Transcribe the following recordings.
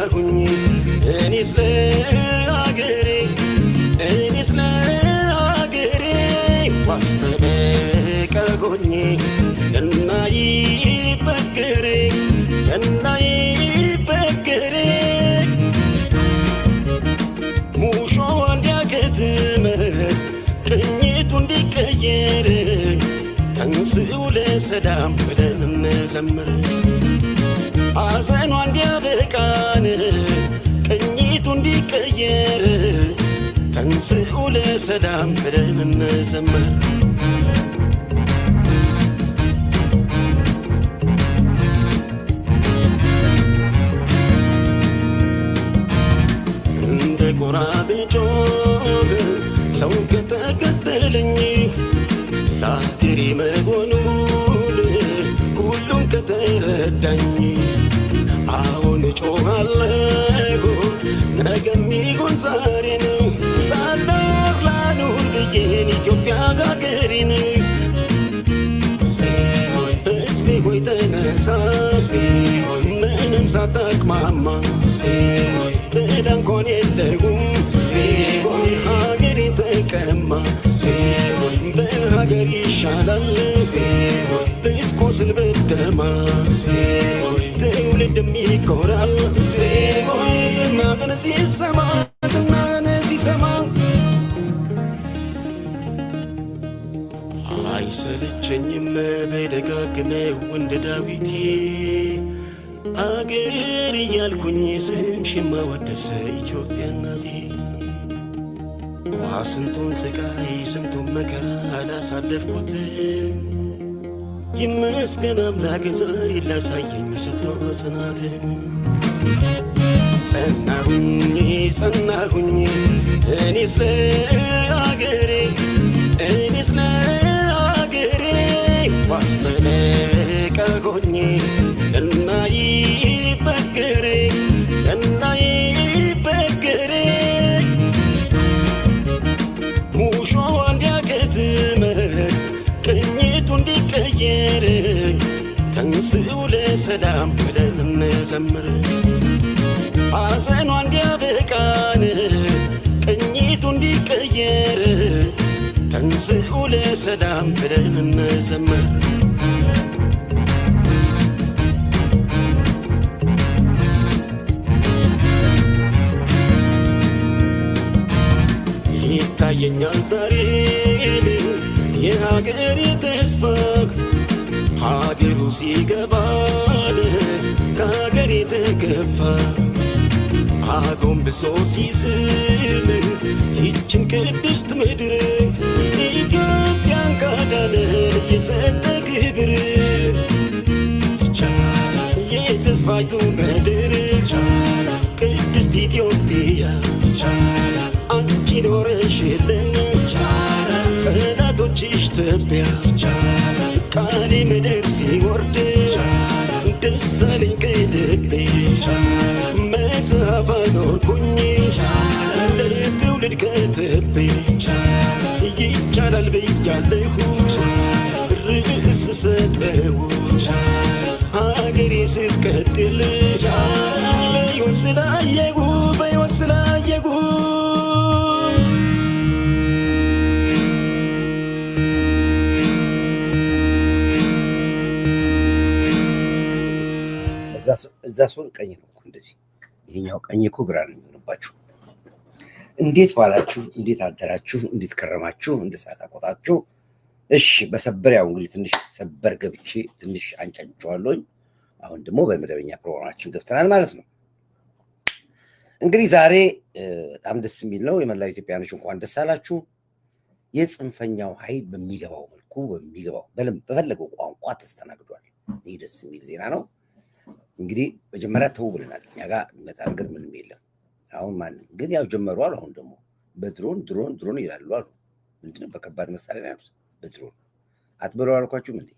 ጸናሁኝ እኔስ ለአገሬ ዋስተበቀ ሆኜ እናይበገሬ ሙሾ እንዲያከትም ቅኝቱ እንዲቀየር ተንሥኡ ለሰላም ብለን እንዘምር ሐዘኗ እንዲያበቃን ቅኝቱ እንዲቀየር ተንሥኡ ለሰላም ብለን እንዘምር እንደ ጎራ ብጮህ ሰው ከተከተለኝ ለአገሬ መሆኑን ሁሉም ከተረዳኝ አሁን እጮኻለሁ ነገም ይሁን ዛሬ ነው ሳልኖር ላኑር ብዬን ኢትዮጵያ አገሬን ሕዝቤ ሆይ ተነሳ ምንም ሳታቅማማ ጥላ እንኳን የለውም ሀገሬን ተቀማ በሀገር ይሻላል ብትቆስል ብትደማ ትውልድም ይኮራል ዝናህን ሲሰማ አይሰለቸኝም በደጋግመው እንደ ዳዊት አገር እያልኩኝ ስምሽን ማወደስ ኢትዮጵያ እናቴ ስንቱን ስቃይ ስንቱን መከራ አላሳለፍኩት ይመስገን አምላክ ዛሬ ላሳየኝ ሰጥቶ ጽናት ጸናሁኝ እኔስ ለአገሬ ዋስተበቀ ሆኜ እናይበገሬ ሙሾ እንዲያከትም ቅኝቱ እንዲቀየር ተንሥኡ ለሰላም ብለን እንዘምር ሐዘኗ እንዲያበቃን ቅኝቱ እንዲቀየር ተንሥኡ ለሰላም ብለን እንዘምር ይታየኛል ዛሬ የሀገሬ ተስፋ ሀገሩ ሲገባን ከሀገሬ ተገፋ አጎንብሶ ሲስም ይችን ቅድስት ምድር ኢትዮጵያን ካዳነን የሰጠ ክብር የተስፋይቱ ምድር ቅድስት ኢትዮጵያ አንቺ ኖረሽልን ጠላቶችሽ ትቢያ ቃሌ ምድር ሲወርድ ደስ አለኝ ከልቤ መጽሐፍ አኖርኩኝ ለትውልድ ከትቤ ይቻላል ብያለሁ ርዕስ ሰጠው ሀገሬ ስትቀጥል በሕይወት ስላየሁ እዛ ሰው ቀኝ ነው እንደዚህ ይሄኛው ቀኝ እኮ ግራ ነው የሚሆንባችሁ እንዴት ዋላችሁ እንዴት አደራችሁ እንዴት ከረማችሁ እንደ ሰዓት አቆጣችሁ እሺ በሰበር ያው እንግዲህ ትንሽ ሰበር ገብቼ ትንሽ አንጫጫዋለሁኝ አሁን ደግሞ በመደበኛ ፕሮግራማችን ገብተናል ማለት ነው እንግዲህ ዛሬ በጣም ደስ የሚል ነው የመላው ኢትዮጵያኖች እንኳን ደስ አላችሁ የጽንፈኛው ኃይል በሚገባው መልኩ በፈለገው ቋንቋ ተስተናግዷል ይህ ደስ የሚል ዜና ነው እንግዲህ መጀመሪያ ተው ብለናል እኛ ጋር መጣ ነገር ምንም የለም አሁን ማንም ግን ያው ጀመሯል አሁን ደግሞ በድሮን ይላሉ አሉ ምንድነው በከባድ መሳሪያ ነው በድሮን አትበሉ አልኳችሁ እንዴ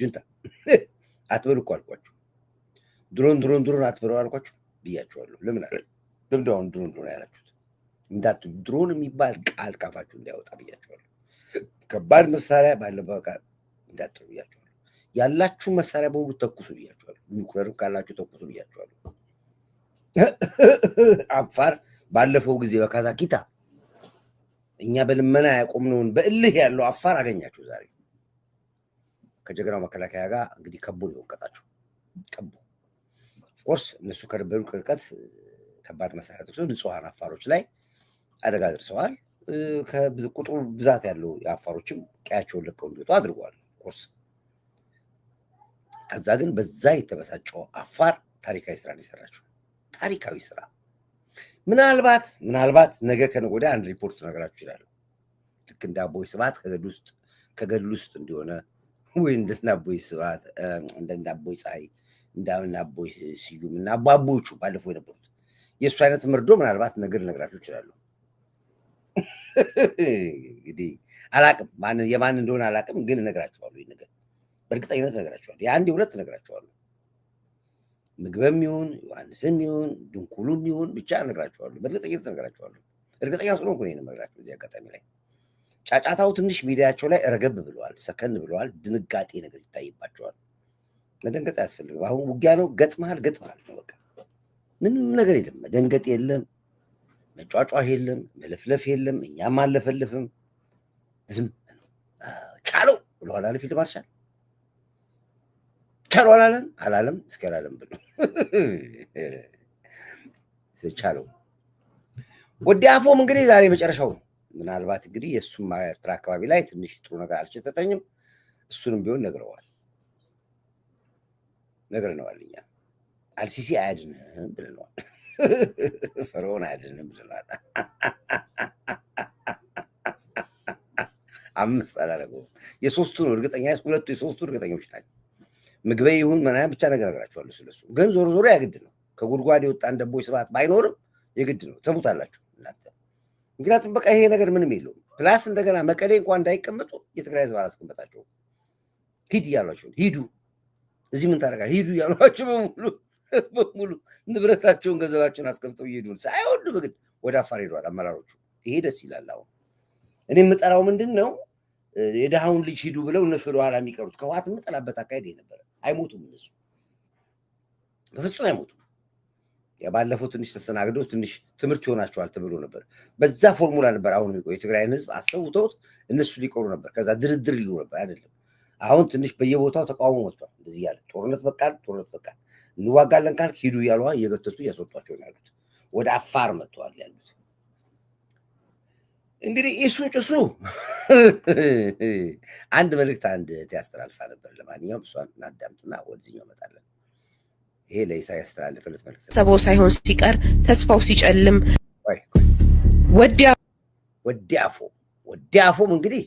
ጁንታ አትበሉ እኮ አልኳችሁ ድሮን አትበሉ አልኳችሁ ብያችኋለሁ ለምን ደምዳውን ድሮን ያላችሁት እንዳት ድሮን የሚባል ቃል ካፋችሁ እንዳይወጣ ብያችኋለሁ ከባድ መሳሪያ ባለበቃ እንዳትሩ ብያችኋለሁ ያላችሁ መሳሪያ በሙሉ ተኩሱ ብያችኋለሁ ኒውክሌር ካላችሁ ተኩሱ ብያችኋለሁ አፋር ባለፈው ጊዜ በካዛኪታ እኛ በልመና ያቆምነውን በእልህ ያለው አፋር አገኛችሁ ዛሬ ከጀግናው መከላከያ ጋር እንግዲህ ከቦ ነው የወቀጣቸው። ከቦ ኦፍኮርስ እነሱ ከነበሩ ርቀት ከባድ መሳሪያ ተኩሰው ንጹሐን አፋሮች ላይ አደጋ ደርሰዋል። ቁጥሩ ብዛት ያለው የአፋሮችም ቀያቸውን ለቀው እንዲወጡ አድርገዋል። ኦፍኮርስ ከዛ ግን በዛ የተበሳጨው አፋር ታሪካዊ ስራ የሰራችው ታሪካዊ ስራ ምናልባት ነገ ከነገ ወዲያ አንድ ሪፖርት ነገራችሁ ይችላል። ልክ እንደ አቦይ ስብሐት ከገድል ውስጥ እንዲሆነ ወይ እንደ አቦይ ስብሐት እንደ አቦይ ፀሐይ እንደ አቦይ ስዩም እና አቦዮቹ ባለፈው የነበሩት የእሱ አይነት ምርዶ ምናልባት ነገር ልነግራችሁ ይችላሉ። እንግዲህ አላቅም የማን እንደሆነ አላቅም፣ ግን እነግራችኋለሁ። ይህ ነገር በእርግጠኝነት እነግራችኋለሁ። የአንድ ሁለት እነግራችኋለሁ። ምግበም ይሁን ዮሐንስም ይሁን ድንኩሉም ይሁን ብቻ እነግራችኋለሁ። በእርግጠኝነት እነግራችኋለሁ። እርግጠኛ ስለሆንኩ ነው የምነግራችሁ። እዚህ አጋጣሚ ላይ ጫጫታው ትንሽ ሚዲያቸው ላይ ረገብ ብለዋል፣ ሰከን ብለዋል። ድንጋጤ ነገር ይታይባቸዋል። መደንገጥ አያስፈልግም። አሁን ውጊያ ነው። ገጥመሃል ነው በቃ ምንም ነገር የለም። መደንገጥ የለም፣ መጫጫህ የለም፣ መለፍለፍ የለም። እኛም አለፈልፍም። ዝም ቻለው ብለዋል አለ ፊልድ ማርሻል። ቻለው አላለም እስኪ አላለም ብሎ ቻለው። ወዲ አፎም እንግዲህ ዛሬ መጨረሻው ነው። ምናልባት እንግዲህ የእሱም ኤርትራ አካባቢ ላይ ትንሽ ጥሩ ነገር አልሸተተኝም። እሱንም ቢሆን ነግረነዋል። እኛ አልሲሲ አያድንም ብለነዋል። ፈርዖን አያድንም ብለናል። 5 አላደረገውም። የሶስቱ ነው እርግጠኛ፣ ሁለቱ የሶስቱ እርግጠኞች ናቸው። ምግበይ ይሁን ምናምን ብቻ እነግራችኋለሁ ስለሱ። ግን ዞሮ ዞሮ ያግድ ነው። ከጉድጓድ የወጣ እንደ አቦይ ስብሐት ባይኖርም የግድ ነው። ተሙታላችሁ እናንተ። ምክንያቱም በቃ ይሄ ነገር ምንም የለውም። ፕላስ እንደገና መቀሌ እንኳን እንዳይቀመጡ የትግራይ ህዝብ አላስቀመጣቸውም። ሂድ እያሏቸው ሂዱ፣ እዚህ ምን ታደርጋለህ ሂዱ እያሏቸው በሙሉ ንብረታቸውን ገንዘባቸውን አስቀምጠው እየሄዱ ሳይወዱ በግድ ወደ አፋር ሄደዋል አመራሮቹ። ይሄ ደስ ይላል። አሁን እኔ የምጠራው ምንድን ነው የድሃውን ልጅ ሂዱ ብለው እነሱ ወደኋላ የሚቀሩት ከህወሓት የምጠላበት አካሄድ ነበረ። አይሞቱም፣ እነሱ በፍጹም አይሞቱም። ባለፈው ትንሽ ተስተናግደው ትንሽ ትምህርት ይሆናቸዋል ተብሎ ነበር። በዛ ፎርሙላ ነበር አሁን የሚቆይ የትግራይን ህዝብ አስተውተውት እነሱ ሊቀሩ ነበር። ከዛ ድርድር ይሉ ነበር። አይደለም አሁን ትንሽ በየቦታው ተቃውሞ ወጥቷል። እንደዚህ ያለ ጦርነት በቃል እንዋጋለን ካልክ ሂዱ እያሉ እየገተቱ እያስወጧቸው ነው ያሉት። ወደ አፋር መጥተዋል ያሉት። እንግዲህ እሱ ጭሱ አንድ መልእክት ያስተላልፋ ነበር። ለማንኛውም እሷን እናዳምጥና ወደዚህኛው እመጣለን። ይሄ ለኢሳያስ ያስተላለፈለት መልእክት ሰበው ሳይሆን ሲቀር ተስፋው ሲጨልም ወዲያፎም እንግዲህ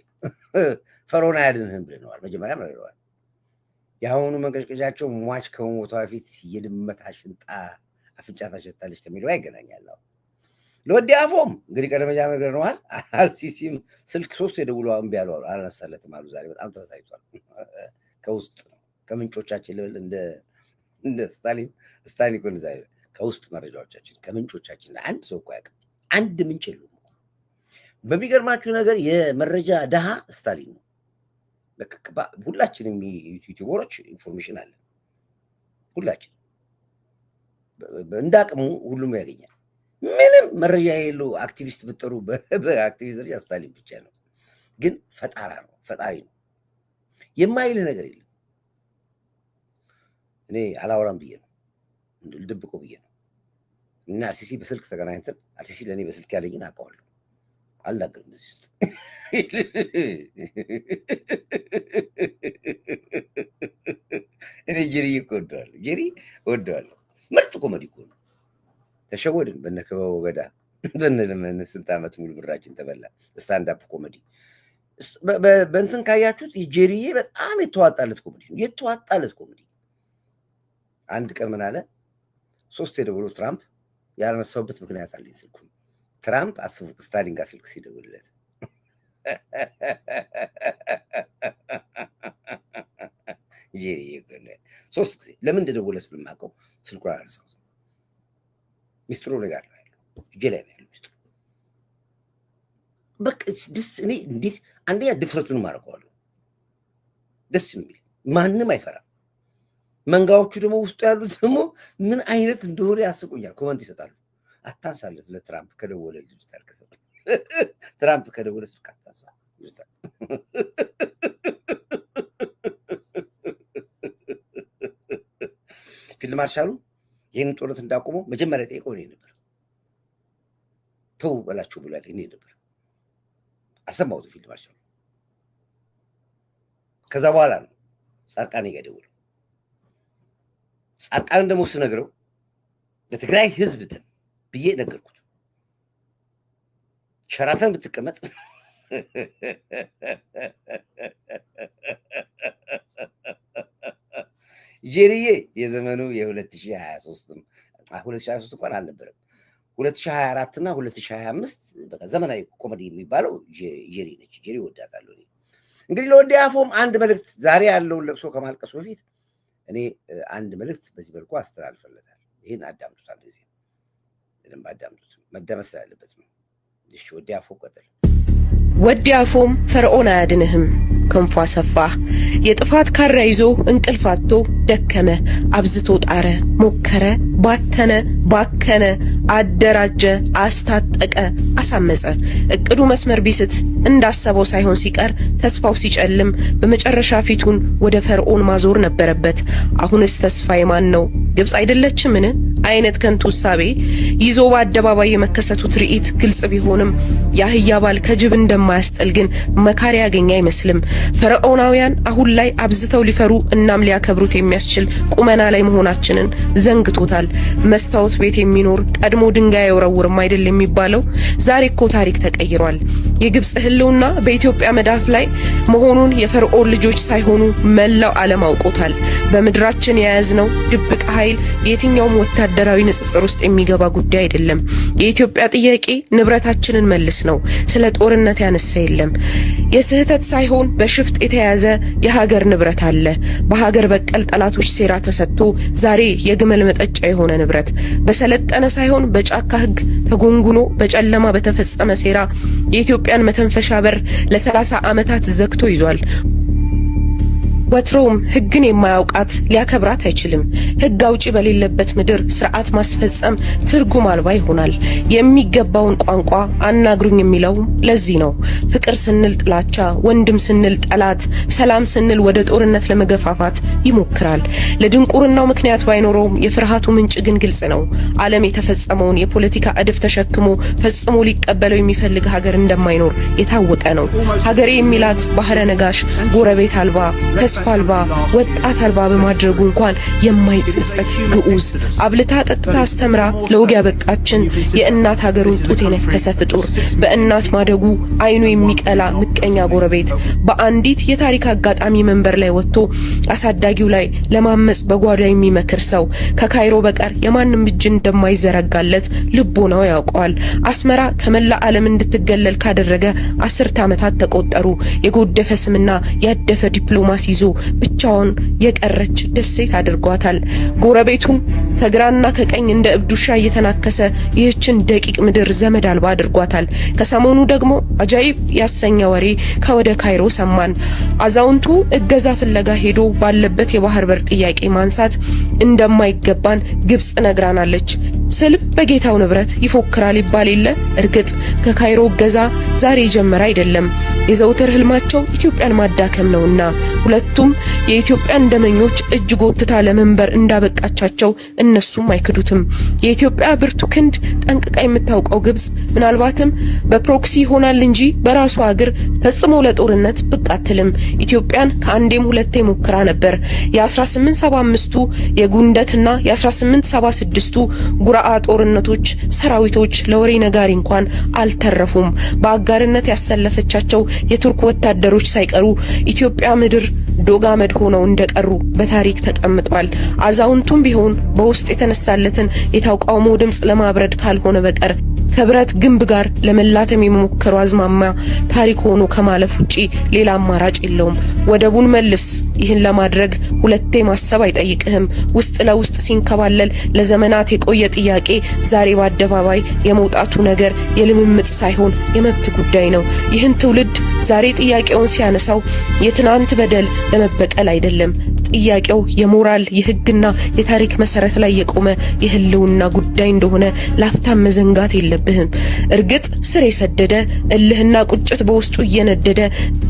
ፈርዖን አያድንህም ብለነዋል። መጀመሪያ ብለዋል። የአሁኑ መንቀጭቀጫቸው ሟች ከመሞቷ በፊት የድመት አሽንጣ አፍንጫ ታሸታለች ከሚለው ያገናኛል። ለወዲያፎም እንግዲህ ቀደመኛ ነግረነዋል። አልሲሲም ስልክ 3 የደውሎ እምቢ አሉ፣ አላነሳለትም አሉ። ዛሬ በጣም ተበሳጭቷል። ከውስጥ ነው ከምንጮቻችን ልብል እንደ ስታሊን እኮ እንደዛ ከውስጥ መረጃዎቻችን ከምንጮቻችን አንድ ሰው እኮ ያውቅም። አንድ ምንጭ የለውም። በሚገርማችሁ ነገር የመረጃ ድሃ ስታሊን ነው። ሁላችንም ዩቲዩበሮች ኢንፎርሜሽን አለ። ሁላችን እንዳቅሙ ሁሉም ያገኛል። ምንም መረጃ የሌለው አክቲቪስት ብትጠሩ በአክቲቪስት ደረጃ ስታሊን ብቻ ነው። ግን ፈጣሪ ነው። የማይልህ ነገር የለም። እኔ አላወራም ብዬ ነው ልደብቆ ብዬ ነው። እና አርሲሲ በስልክ ተገናኝተን አርሲሲ ለእኔ በስልክ ያለኝን አውቀዋለሁ። አልናገርም እዚህ ውስጥ እኔ ጀሪ እኮ እወደዋለሁ። ምርጥ ኮሜዲ እኮ ነው። ተሸወድን በነከበው ገዳ በነለመን ስንት ዓመት ሙሉ ብራችን ተበላ። ስታንዳፕ ኮሜዲ በእንትን ካያችሁት ጀሪዬ በጣም የተዋጣለት ኮሜዲ። አንድ ቀን ምን አለ 3 የደውሎ ትራምፕ ያላነሳውበት ምክንያት አለኝ። ስልኩን ትራምፕ አስቡት ስታሊን ጋር ስልክ ሲደውልለት ጀሪዬ 3 ጊዜ ለምን እንደደወለ ስለማውቀው ስልኩን አላነሳሁትም። ሚስጥሩ ነገር ነው ያለው፣ እጄ ላይ ነው ያለው ሚስጥሩ። በቃ ደስ እኔ እንዴት አንደኛ ድፍረቱን ማርቀዋለሁ። ደስ የሚል ማንም አይፈራም። መንጋዎቹ ደግሞ ውስጡ ያሉት ደግሞ ምን አይነት እንደሆነ ያስቁኛል። ኮመንት ይሰጣሉ። አታንሳለት ለትራምፕ ከደወለ ልጅ ታርከሰ ትራምፕ ከደወለ ስልክ አታንሳ ፊልድ ማርሻሉ ይህን ጦርነት እንዳቆሙ መጀመሪያ ጠይቀው እኔ ነበር። ተው በላችሁ ብሏል። እኔ ነበር አልሰማሁትም ፊልድ ማርሻሉ። ከዛ በኋላ ነው ጻድቃኔ ጋር ደወለው። ጻድቃን ደግሞ ስነግረው በትግራይ ህዝብ ደም ብዬ ነገርኩት። ሸራተን ብትቀመጥ ጄሪዬ የዘመኑ የ2023 እንኳን አልነበረም 2024 እና 2025 በቃ ዘመናዊ ኮሜዲ የሚባለው ጄሪ ነች። ጄሪ ወዳታለሁ። እንግዲህ ለወዲ አፎም አንድ መልእክት ዛሬ ያለውን ለቅሶ ከማልቀሱ በፊት እኔ አንድ መልእክት በዚህ መልኩ አስተላልፈለታል። ይሄን አዳምጡት። አንዴ ለምን አዳምጡት፣ መደመስ ያለበት ነው። እሺ ወዲ አፎ ቀጥል። ወዲ አፎም ፈርዖን አያድንህም ክንፏ ሰፋህ የጥፋት ካራ ይዞ እንቅልፍ አጥቶ ደከመ አብዝቶ ጣረ ሞከረ ባተነ ባከነ አደራጀ አስታጠቀ አሳመፀ እቅዱ መስመር ቢስት እንዳሰበው ሳይሆን ሲቀር ተስፋው ሲጨልም በመጨረሻ ፊቱን ወደ ፈርዖን ማዞር ነበረበት። አሁንስ ተስፋዬ ማን ነው? ግብጽ አይደለችምን? አይነት ከንቱ ሳቤ ይዞ በአደባባይ የመከሰቱ ትርኢት ግልጽ ቢሆንም ያህያ ባል ከጅብ እንደማያስጠል ግን መካሪ ያገኘ አይመስልም። ፈርዖናውያን አሁን ላይ አብዝተው ሊፈሩ እናም ሊያከብሩት የሚያስችል ቁመና ላይ መሆናችንን ዘንግቶታል። መስታወት ቤት የሚኖር ቀድሞ ድንጋይ አይወረውርም አይደል የሚባለው? ዛሬ እኮ ታሪክ ተቀይሯል። የግብጽ ህልውና በኢትዮጵያ መዳፍ ላይ መሆኑን የፈርዖን ልጆች ሳይሆኑ መላው ዓለም አውቆታል። በምድራችን የያዝነው ድብቅ ኃይል የትኛውም ወታደራዊ ንጽጽር ውስጥ የሚገባ ጉዳይ አይደለም። የኢትዮጵያ ጥያቄ ንብረታችንን መልስ ነው። ስለ ጦርነት ያነሳ የለም። የስህተት ሳይሆን በሽፍጥ የተያዘ የሀገር ንብረት አለ። በሀገር በቀል ጠላቶች ሴራ ተሰጥቶ ዛሬ የግመል መጠጫ የሆነ ንብረት በሰለጠነ ሳይሆን በጫካ ህግ ተጎንጉኖ በጨለማ በተፈጸመ ሴራ የኢትዮጵያን መተንፈሻ በር ለ30 ዓመታት ዘግቶ ይዟል። ወትሮም ህግን የማያውቃት ሊያከብራት አይችልም። ህግ አውጪ በሌለበት ምድር ስርዓት ማስፈጸም ትርጉም አልባ ይሆናል። የሚገባውን ቋንቋ አናግሩኝ የሚለው ለዚህ ነው። ፍቅር ስንል ጥላቻ፣ ወንድም ስንል ጠላት፣ ሰላም ስንል ወደ ጦርነት ለመገፋፋት ይሞክራል። ለድንቁርናው ምክንያት ባይኖረውም የፍርሃቱ ምንጭ ግን ግልጽ ነው። ዓለም የተፈጸመውን የፖለቲካ እድፍ ተሸክሞ ፈጽሞ ሊቀበለው የሚፈልግ ሀገር እንደማይኖር የታወቀ ነው። ሀገሬ የሚላት ባህረ ነጋሽ ጎረቤት አልባ ተስፋ አልባ ወጣት አልባ በማድረጉ እንኳን የማይጸጸት ግዑዝ አብልታ ጠጥታ አስተምራ ለወግ ያበቃችን የእናት ሀገሩን ጡት የነከሰ ፍጡር በእናት ማደጉ አይኑ የሚቀላ ምቀኛ ጎረቤት በአንዲት የታሪክ አጋጣሚ መንበር ላይ ወጥቶ አሳዳጊው ላይ ለማመጽ በጓዳ የሚመክር ሰው ከካይሮ በቀር የማንም እጅ እንደማይዘረጋለት ልቦናው ያውቀዋል። አስመራ ከመላ ዓለም እንድትገለል ካደረገ 10 ዓመታት ተቆጠሩ። የጎደፈ ስምና ያደፈ ዲፕሎማሲ ይዞ ብቻውን የቀረች ደሴት አድርጓታል። ጎረቤቱን ከግራና ከቀኝ እንደ እብዱሻ እየተናከሰ ይህችን ደቂቅ ምድር ዘመድ አልባ አድርጓታል። ከሰሞኑ ደግሞ አጃይብ ያሰኘ ወሬ ከወደ ካይሮ ሰማን። አዛውንቱ እገዛ ፍለጋ ሄዶ ባለበት የባህር በር ጥያቄ ማንሳት እንደማይገባን ግብጽ ነግራናለች። ስልም በጌታው ንብረት ይፎክራል ይባል የለ። እርግጥ ከካይሮ እገዛ ዛሬ ጀመረ አይደለም። የዘውትር ህልማቸው ኢትዮጵያን ማዳከም ነውና ሁለቱም የኢትዮጵያን ደመኞች እጅ ጎትታ ለመንበር እንዳበቃቻቸው እነሱም አይክዱትም። የኢትዮጵያ ብርቱ ክንድ ጠንቅቃ የምታውቀው ግብጽ ምናልባትም በፕሮክሲ ይሆናል እንጂ በራሷ ሀገር ፈጽሞ ለጦርነት ብቅ አትልም። ኢትዮጵያን ከአንዴም ሁለቴ ሞክራ ነበር። የ1875ቱ የጉንደትና የ1876ቱ ጉራአ ጦርነቶች ሰራዊቶች ለወሬ ነጋሪ እንኳን አልተረፉም። በአጋርነት ያሰለፈቻቸው የቱርክ ወታደሮች ሳይቀሩ ኢትዮጵያ ምድር ዶጋመድ ሆነው እንደቀሩ በታሪክ ተቀምጧል። አዛውንቱም ቢሆን በውስጥ የተነሳለትን የተቃውሞ ድምጽ ለማብረድ ካልሆነ በቀር ከብረት ግንብ ጋር ለመላተም የሚሞክሩ አዝማማ ታሪክ ሆኖ ከማለፍ ውጪ ሌላ አማራጭ የለውም። ወደቡን መልስ። ይህን ለማድረግ ሁለቴ ማሰብ አይጠይቅህም። ውስጥ ለውስጥ ሲንከባለል ለዘመናት የቆየ ጥያቄ ዛሬ በአደባባይ የመውጣቱ ነገር የልምምጥ ሳይሆን የመብት ጉዳይ ነው። ይህን ትውልድ ዛሬ ጥያቄውን ሲያነሳው የትናንት በደል ለመበቀል አይደለም፣ ጥያቄው የሞራል የህግና የታሪክ መሰረት ላይ የቆመ የህልውና ጉዳይ እንደሆነ ላፍታም መዘንጋት የለብህም። እርግጥ ስር የሰደደ እልህና ቁጭት በውስጡ እየነደደ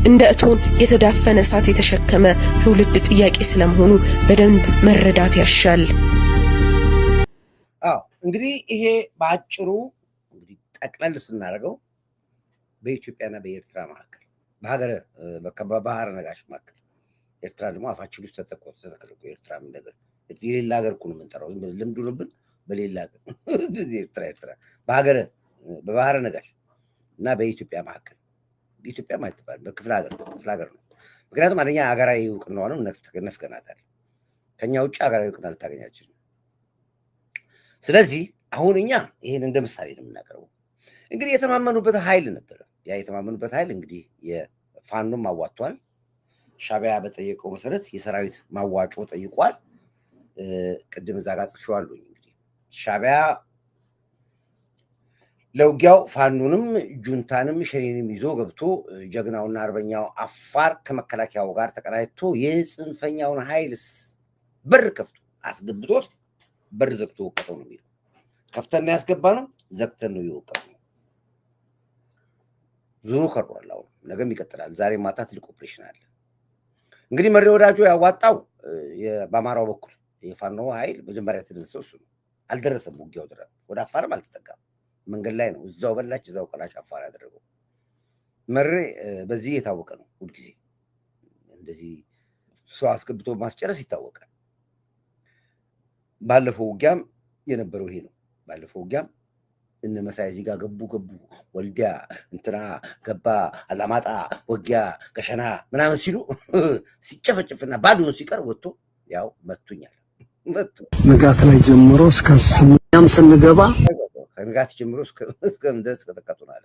እንደ እቶን የተዳፈነ እሳት የተሸከመ ትውልድ ጥያቄ ስለመሆኑ በደንብ መረዳት ያሻል። እንግዲህ ይሄ በአጭሩ እንግዲህ ጠቅለል ስናደርገው በኢትዮጵያና በኤርትራ መካከል በባህረ ነጋሽ መካከል ኤርትራ ደግሞ አፋችን ውስጥ ተተከልኩ ኤርትራ ምን ነገር የሌላ ሀገር እኮ ነው የምንጠራው ልምዱ ነብን በሌላ ሀገር ኤርትራ በባህረ ነጋሽ እና በኢትዮጵያ መካከል በኢትዮጵያ ማለት ባል በክፍለ ሀገር ነው። ምክንያቱም አንደኛ ሀገራዊ እውቅናዋ ነው ነፍገናታል። ከኛ ውጭ ሀገራዊ እውቅና ልታገኛችን። ስለዚህ አሁን እኛ ይሄን እንደ ምሳሌ ነው የምናቀርበው። እንግዲህ የተማመኑበት ኃይል ነበር። ያ የተማመኑበት ኃይል እንግዲህ የፋኖም አዋጥቷል። ሻዕቢያ በጠየቀው መሰረት የሰራዊት ማዋጮ ጠይቋል። ቅድም እዛ ጋር ጽፌዋለሁ። እንግዲህ ሻዕቢያ ለውጊያው ፋኖንም ጁንታንም ሸኔንም ይዞ ገብቶ ጀግናውና አርበኛው አፋር ከመከላከያው ጋር ተቀናጅቶ የጽንፈኛውን ኃይል በር ከፍቶ አስገብቶት በር ዘግቶ ወቀጠው ነው የሚለው። ከፍተን ያስገባ ነው ዘግተን ነው የወቀጠው። ዙሩ ከሯል። አሁን ነገም ይቀጥላል። ዛሬ ማታ ትልቅ ኦፕሬሽን አለ። እንግዲህ መሪ ወዳጆ ያዋጣው በአማራው በኩል የፋኖ ኃይል መጀመሪያ ተደረሰው እሱ ነው። አልደረሰም። ውጊያው ድረስ ወደ አፋርም አልተጠጋም። መንገድ ላይ ነው። እዛው በላች እዛው ቀላሽ አፋር ያደረገው መሪ በዚህ የታወቀ ነው። ሁልጊዜ እንደዚህ ሰው አስገብቶ ማስጨረስ ይታወቃል። ባለፈው ውጊያም የነበረው ይሄ ነው። ባለፈው ውጊያም እነ መሳይ እዚህ ጋር ገቡ ወልዲያ እንትና ገባ አላማጣ ወጊያ ገሸና ምናምን ሲሉ ሲጨፈጭፍና ባዶን ሲቀር ወጥቶ ያው መቱኛል። ንጋት ላይ ጀምሮ እስከ 8 ስንገባ ከንጋት ጀምሮ እስከ ምድረስ ከተቀጡናል።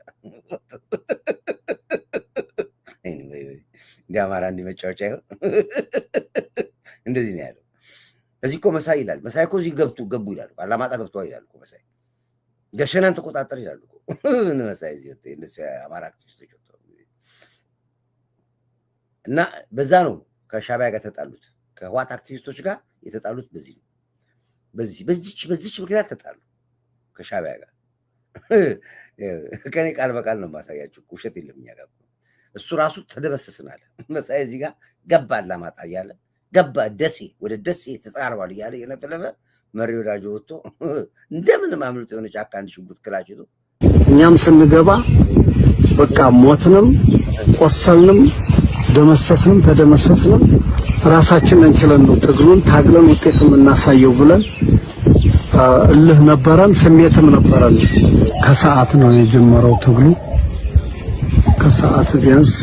እንደ አማራ እንዲመጫወቻ ይሆን እንደዚህ ነው ያለው። እዚህ እኮ መሳይ ይላል። መሳይ እኮ እዚህ ገቡ ይላሉ። አላማጣ ገብተዋል ይላሉ እኮ መሳይ። ገሸናን ተቆጣጠር ይላሉ እኮ መሳይ። እዚህ ወጥቶ እነሱ አማራ አክቲቪስቶች ወጥተው እና በዛ ነው ከሻዕቢያ ጋር ተጣሉት። ከህወሓት አክቲቪስቶች ጋር የተጣሉት በዚህ ነው። በዚች ምክንያት ተጣሉ ከሻዕቢያ ጋር። ከኔ ቃል በቃል ነው ማሳያችሁ። ውሸት የለም እኛ ጋር። እሱ ራሱ ተደመሰስናል። መሳይ እዚህ ጋር ገባ አላማጣ እያለ ገባ ደሴ ወደ ደሴ ተጣርባል እያለ የነበለበ መሪ ወዳጆ ወጥቶ እንደምንም አምልጦ የሆነ ጫካ አንድ ሽጉጥ ክላሽ ይዞ እኛም ስንገባ በቃ ሞትንም ቆሰልንም ደመሰስንም ተደመሰስንም ራሳችንን እንችለን ነው ትግሉን ታግለን ውጤት የምናሳየው ብለን እልህ ነበረን፣ ስሜትም ነበረን። ከሰዓት ነው የጀመረው ትግሉ። ከሰዓት ቢያንስ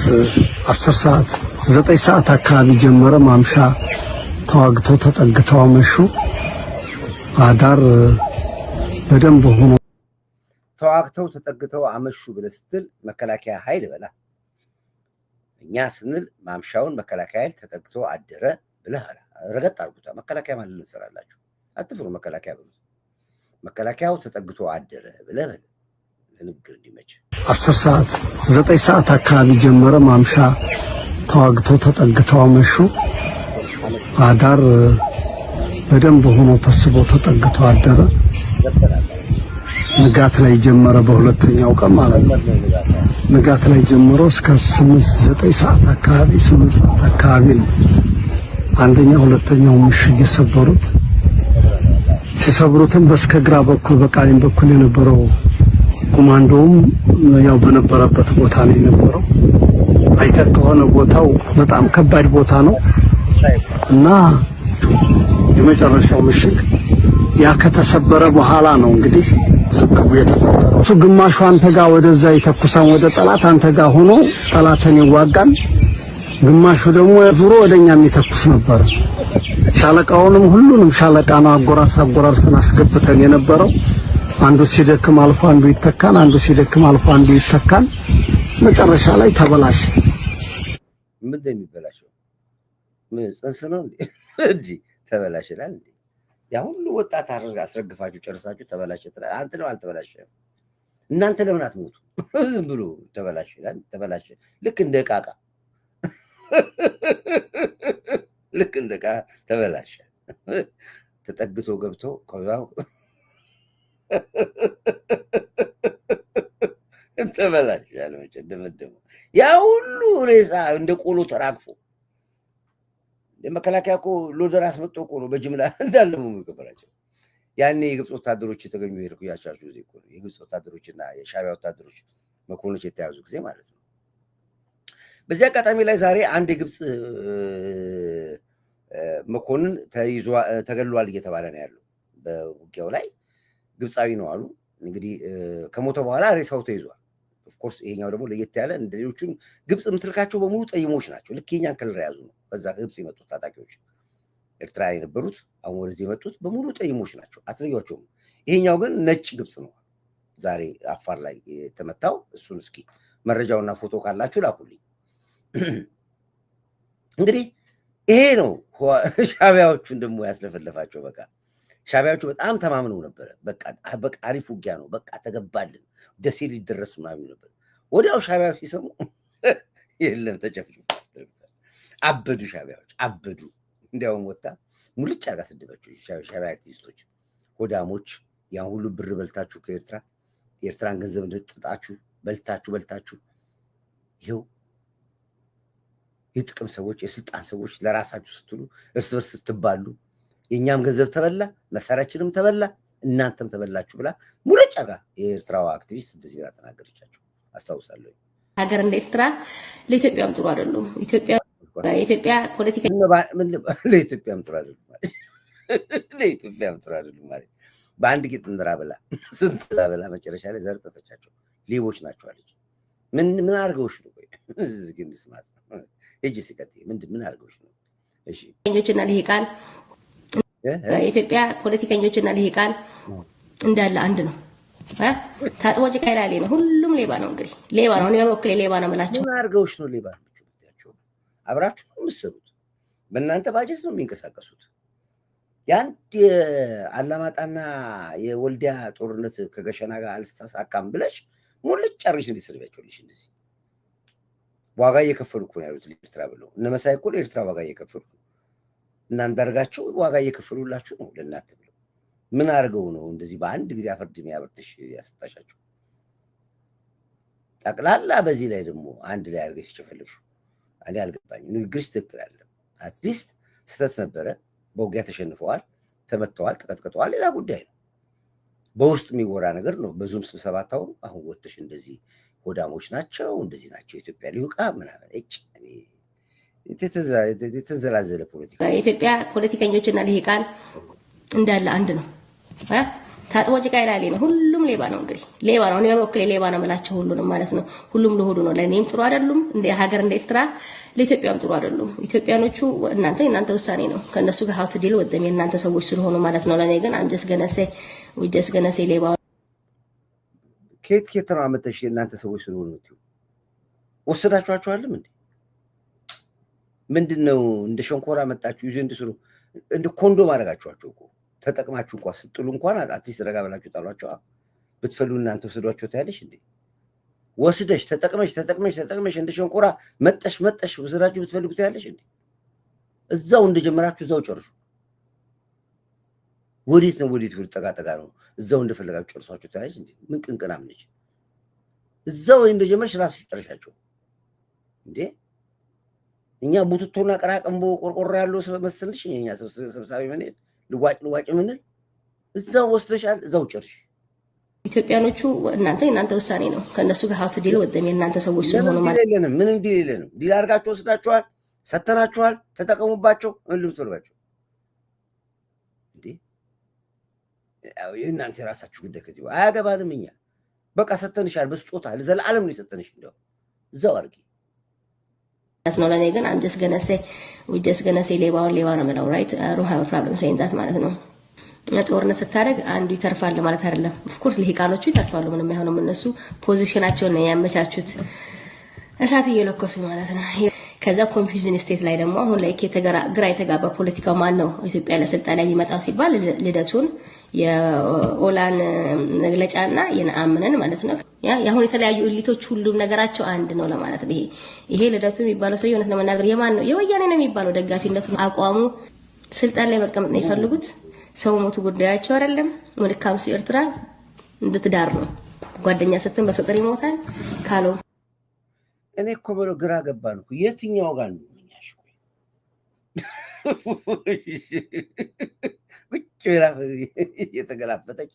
10 ሰዓት 9 ሰዓት አካባቢ ጀመረ። ማምሻ ተዋግተው ተጠግተው አመሹ። አዳር በደንብ ሆኖ ተዋግተው ተጠግተው አመሹ ብለህ ስትል መከላከያ ኃይል በላ። እኛ ስንል ማምሻውን መከላከያ ኃይል ተጠግቶ አደረ ብለህ ረገጥ አድርጉታ። መከላከያ ማለት ነው ትሰራላችሁ፣ አትፍሩ። መከላከያ ብሎ መከላከያው ተጠግቶ አደረ ብለህ ለንግግር እንዲመች 10 ሰዓት 9 ሰዓት አካባቢ ጀመረ። ማምሻ ተዋግተው ተጠግተው አመሹ። አዳር በደንብ ሆኖ ተስቦ ተጠግተው አደረ። ንጋት ላይ ጀመረ። በሁለተኛው ቀን ማለት ነው። ንጋት ላይ ጀምሮ እስከ 8-9 ሰዓት አካባቢ 8 ሰዓት አካባቢ ነው አንደኛ ሁለተኛው ምሽግ የሰበሩት። ሲሰብሩትም በስከግራ በኩል በቃሊም በኩል የነበረው ኮማንዶውም ያው በነበረበት ቦታ ላይ የነበረው አይተህ ከሆነ ቦታው በጣም ከባድ ቦታ ነው እና የመጨረሻው ምሽግ ያ ከተሰበረ በኋላ ነው እንግዲህ ስብከቡ የተፈጠረው። እሱ ግማሹ አንተ ጋር ወደዛ ይተኩሳን ወደ ጠላት አንተ ጋር ሆኖ ጠላትን ይዋጋል፣ ግማሹ ደግሞ ዙሮ ወደኛ የሚተኩስ ነበር። ሻለቃውንም ሁሉንም ሻለቃ ነው አጎራርሰን አስገብተን የነበረው። አንዱ ሲደክም አልፎ አንዱ ይተካል፣ አንዱ ሲደክም አልፎ አንዱ ይተካል። መጨረሻ ላይ ተበላሽ። ምን እንደሚበላሽው ምን ጽንስ ነው እንዴ ተበላሽላል እንዴ? ያ ሁሉ ወጣት አስረግፋችሁ ጨርሳችሁ ተበላሽ። አንተ ነው አልተበላሸም። እናንተ ለምን አትሞቱ? ዝም ብሎ ተበላሽላል። ተበላሽ ልክ እንደ ዕቃ ልክ እንደ ዕቃ ተበላሸ። ተጠግቶ ገብቶ ከዛው ተበላሸ ያለ መቼም ደመደመው። ያ ሁሉ ሬሳ እንደ ቆሎ ተራግፎ የመከላከያ እኮ ሎደር አስመጥቶ እኮ ነው በጅምላ እንዳለ ነው የሚቀበራቸው። ያኔ የግብፅ ወታደሮች የተገኙ ሄድኩ ያቻቹ ጊዜ እኮ ነው የግብፅ ወታደሮችና የሻዕቢያ ወታደሮች መኮንኖች የተያዙ ጊዜ ማለት ነው። በዚህ አጋጣሚ ላይ ዛሬ አንድ የግብፅ መኮንን ተገሏል እየተባለ ነው ያለው። በውጊያው ላይ ግብፃዊ ነው አሉ። እንግዲህ ከሞተ በኋላ ሬሳው ተይዟል። ኦፍኮርስ ይሄኛው ደግሞ ለየት ያለ እንደ ሌሎቹም ግብፅ የምትልካቸው በሙሉ ጠይሞች ናቸው። ልክ የኛን ከለር የያዙ ነው። በዛ ግብፅ የመጡት ታጣቂዎች ኤርትራ የነበሩት አሁን ወደዚህ የመጡት በሙሉ ጠይሞች ናቸው፣ አትለያቸውም። ይሄኛው ግን ነጭ ግብፅ ነው ዛሬ አፋር ላይ የተመታው። እሱን እስኪ መረጃውና ፎቶ ካላችሁ ላኩልኝ። እንግዲህ ይሄ ነው ሻዕቢያዎቹን ደግሞ ያስለፈለፋቸው። በቃ ሻዕቢያዎቹ በጣም ተማምነው ነበረ። በቃ አሪፍ ውጊያ ነው፣ በቃ ተገባልን፣ ደሴ ሊደረስ ምናምን ነበር። ወዲያው ሻዕቢያዎች ሲሰሙ የለም ተጨፍጭ፣ አበዱ። ሻዕቢያዎች አበዱ። እንዲያውም ወጣ ሙልጭ አርጋ ሰደባቸው። ሻዕቢያ አክቲቪስቶች ሆዳሞች፣ ያን ሁሉ ብር በልታችሁ ከኤርትራ የኤርትራን ገንዘብ እንደጥጣችሁ በልታችሁ ይኸው የጥቅም ሰዎች፣ የስልጣን ሰዎች ለራሳችሁ ስትሉ እርስ በርስ ስትባሉ የእኛም ገንዘብ ተበላ፣ መሳሪያችንም ተበላ፣ እናንተም ተበላችሁ ብላ ሙልጭ አርጋ የኤርትራዋ አክቲቪስት እንደዚህ ብላ ተናገረቻቸው። አስታውሳለሁ። ሀገር እንደ ኤርትራ ለኢትዮጵያም ጥሩ አይደሉም። የኢትዮጵያ ፖለቲካ ለኢትዮጵያም ጥሩ አይደሉም ማለት ለኢትዮጵያም ጥሩ አይደሉም ማለት በአንድ ጌጥ እንራ ብላ ስንት ብላ መጨረሻ ላይ ዘርጠተቻቸው። ሌቦች ናቸው አለች። ምን አድርገውሽ ነው? ቆይ እዚህ ግን ስማት እጅ ሲቀጥይ ምን አድርገውሽ ነው? እሺ ፖለቲከኞችና ልሂቃን የኢትዮጵያ ፖለቲከኞችና ልሂቃን እንዳለ አንድ ነው። ታጥቦ ጭቃ ይላል ነው። ሁሉም ሌባ ነው። እንግዲህ ሌባ ነው። እኔ በበኩሌ ሌባ ነው የምላቸው። ምን አድርገውሽ ነው ሌባ ናቸው? አብራችሁ ነው የምትሰሩት። በእናንተ ባጀት ነው የሚንቀሳቀሱት። የአንድ የአላማጣና የወልዲያ ጦርነት ከገሸና ጋር አልተሳካም ብለሽ ሙልጭ አርገሽ እንዲሰድባቸውልሽ እንደዚህ ዋጋ እየከፈሉ እኮ ነው ያሉት ለኤርትራ ብለው። እነ መሳይ እኮ ለኤርትራ ዋጋ እየከፈሉ ነው። እናንተ አድርጋችሁ ዋጋ እየከፈሉላችሁ ነው ለእናንተ ብለው። ምን አድርገው ነው እንደዚህ በአንድ ጊዜ አፈርድሜ ያበርትሽ ያሰጣሻቸው? ጠቅላላ በዚህ ላይ ደግሞ አንድ ላይ አድርገሽ ጨፈልግሹ። እኔ አልገባኝም። ንግግርሽ ትክክል አይደለም። አትሊስት ስህተት ነበረ። በውጊያ ተሸንፈዋል፣ ተመተዋል፣ ተቀጥቅጠዋል። ሌላ ጉዳይ ነው። በውስጥ የሚወራ ነገር ነው። በዙም ስብሰባ ታው አሁን ወጥተሽ እንደዚህ ሆዳሞች ናቸው እንደዚህ ናቸው የኢትዮጵያ ሊውቃ ምናምን የተንዘላዘለ ፖለቲካ። የኢትዮጵያ ፖለቲከኞችና ልሂቃን እንዳለ አንድ ነው። ታጥቦ ጭቃ ይላል ነው። ሁሉም ሌባ ነው። እንግዲህ ሌባ ነው። እኔ በበኩሌ ሌባ ነው የምላቸው ሁሉንም ማለት ነው። ሁሉም ለሆዱ ነው። ለእኔም ጥሩ አይደሉም። እንደ ሀገር እንደ ኤርትራ ለኢትዮጵያም ጥሩ አይደሉም። ኢትዮጵያኖቹ እናንተ ውሳኔ ነው። ከነሱ ጋር ሀውት ዲል ወደም የእናንተ ሰዎች ስለሆኑ ማለት ነው። ለእኔ ግን አምጀስ ገነሴ ሌባ ከየት ነው አመተሽ የእናንተ ሰዎች ስለሆኑ ወሰዳችኋቸዋልም እንዴ? ምንድነው እንደ ሸንኮራ መጣችሁ ይዞ እንድስሩ እንደ ኮንዶም አደረጋችኋቸው እኮ። ተጠቅማችሁ እንኳን ስትሉ እንኳን አትሊስት ረጋ ብላችሁ ጣሏቸው። ብትፈልጉ እናንተ ወስዷቸው ታያለሽ እንዴ? ወስደሽ ተጠቅመሽ እንደ ሸንኮራ መጠሽ ወስዳችሁ ብትፈልጉ ታያለሽ እንዴ? እዛው እንደጀመራችሁ እዛው ጨርሱ። ወዴት ነው ጠጋ ነው? እዛው እንደፈለጋችሁ ጨርሷችሁ ታያለሽ እንዴ? ምን ቅንቅናም ነች? እዛው እንደጀመርሽ ራስሽ ጨርሻቸው እንዴ? እኛ ቡትቶና ቀራቀምቦ ቆርቆሮ ያለው መሰልሽ? እኛ ሰብሳቢ ምን ልዋጭ ምንል? እዛው ወስደሻል፣ እዛው ጨርሽ። ኢትዮጵያኖቹ እናንተ ውሳኔ ነው። ከነሱ ጋር ሀውት ዲል ወደም የእናንተ ሰዎች ስለሆኑ ማለት ነው። ምንም ዲል የለንም። ዲል አድርጋችሁ ወስዳችኋል፣ ሰተናችኋል፣ ተጠቀሙባቸው። ምን ልትፈልጋቸው እንዴ? የእናንተ የራሳችሁ ጉዳይ። ከዚህ አያገባንም። እኛ በቃ ሰተንሻል፣ በስጦታ ለዘላለም ነው የሰጠንሽ። እንደው እዛው አድርጊ ነው። ለእኔ ግን አምጀስ ገነሴ ሌባውን ሌባ ነው የምለው። ራይት ዶንት ሃቭ አ ፕሮብለም ሴይንግ ዳት ማለት ነው። ጦርነት ስታደርግ አንዱ ይተርፋል ማለት አይደለም። ኦፍኮርስ ልሂቃኖቹ ይተርፋሉ። ምንም አይሆንም። እነሱ ፖዚሽናቸውን ነው ያመቻቹት፣ እሳት እየለኮሱ ማለት ነው። ከዛ ኮንፊውዥን ስቴት ላይ ደግሞ አሁን ላይ ግራ የተጋባ ፖለቲካው ማን ነው ኢትዮጵያ ለስልጣን ላይ የሚመጣው ሲባል ልደቱን የኦላን መግለጫና የነአምነን ማለት ነው። ያሁን የተለያዩ ኤሊቶች ሁሉም ነገራቸው አንድ ነው ለማለት ነው። ይሄ ልደቱ የሚባለው ሰው የሆነ ለመናገር የማን ነው የወያኔ ነው የሚባለው ደጋፊነቱ አቋሙ ስልጣን ላይ መቀመጥ ነው የፈልጉት። ሰው ሞቱ ጉዳያቸው አይደለም። መልካም ሲ ኤርትራ እንድትዳር ነው። ጓደኛ ስትም በፍቅር ይሞታል ካለው እኔ እኮ ብሎ ግራ ገባን እኮ የትኛው ጋር ነው ምኛሽ ቁጭ ብላ የተገላፈጠች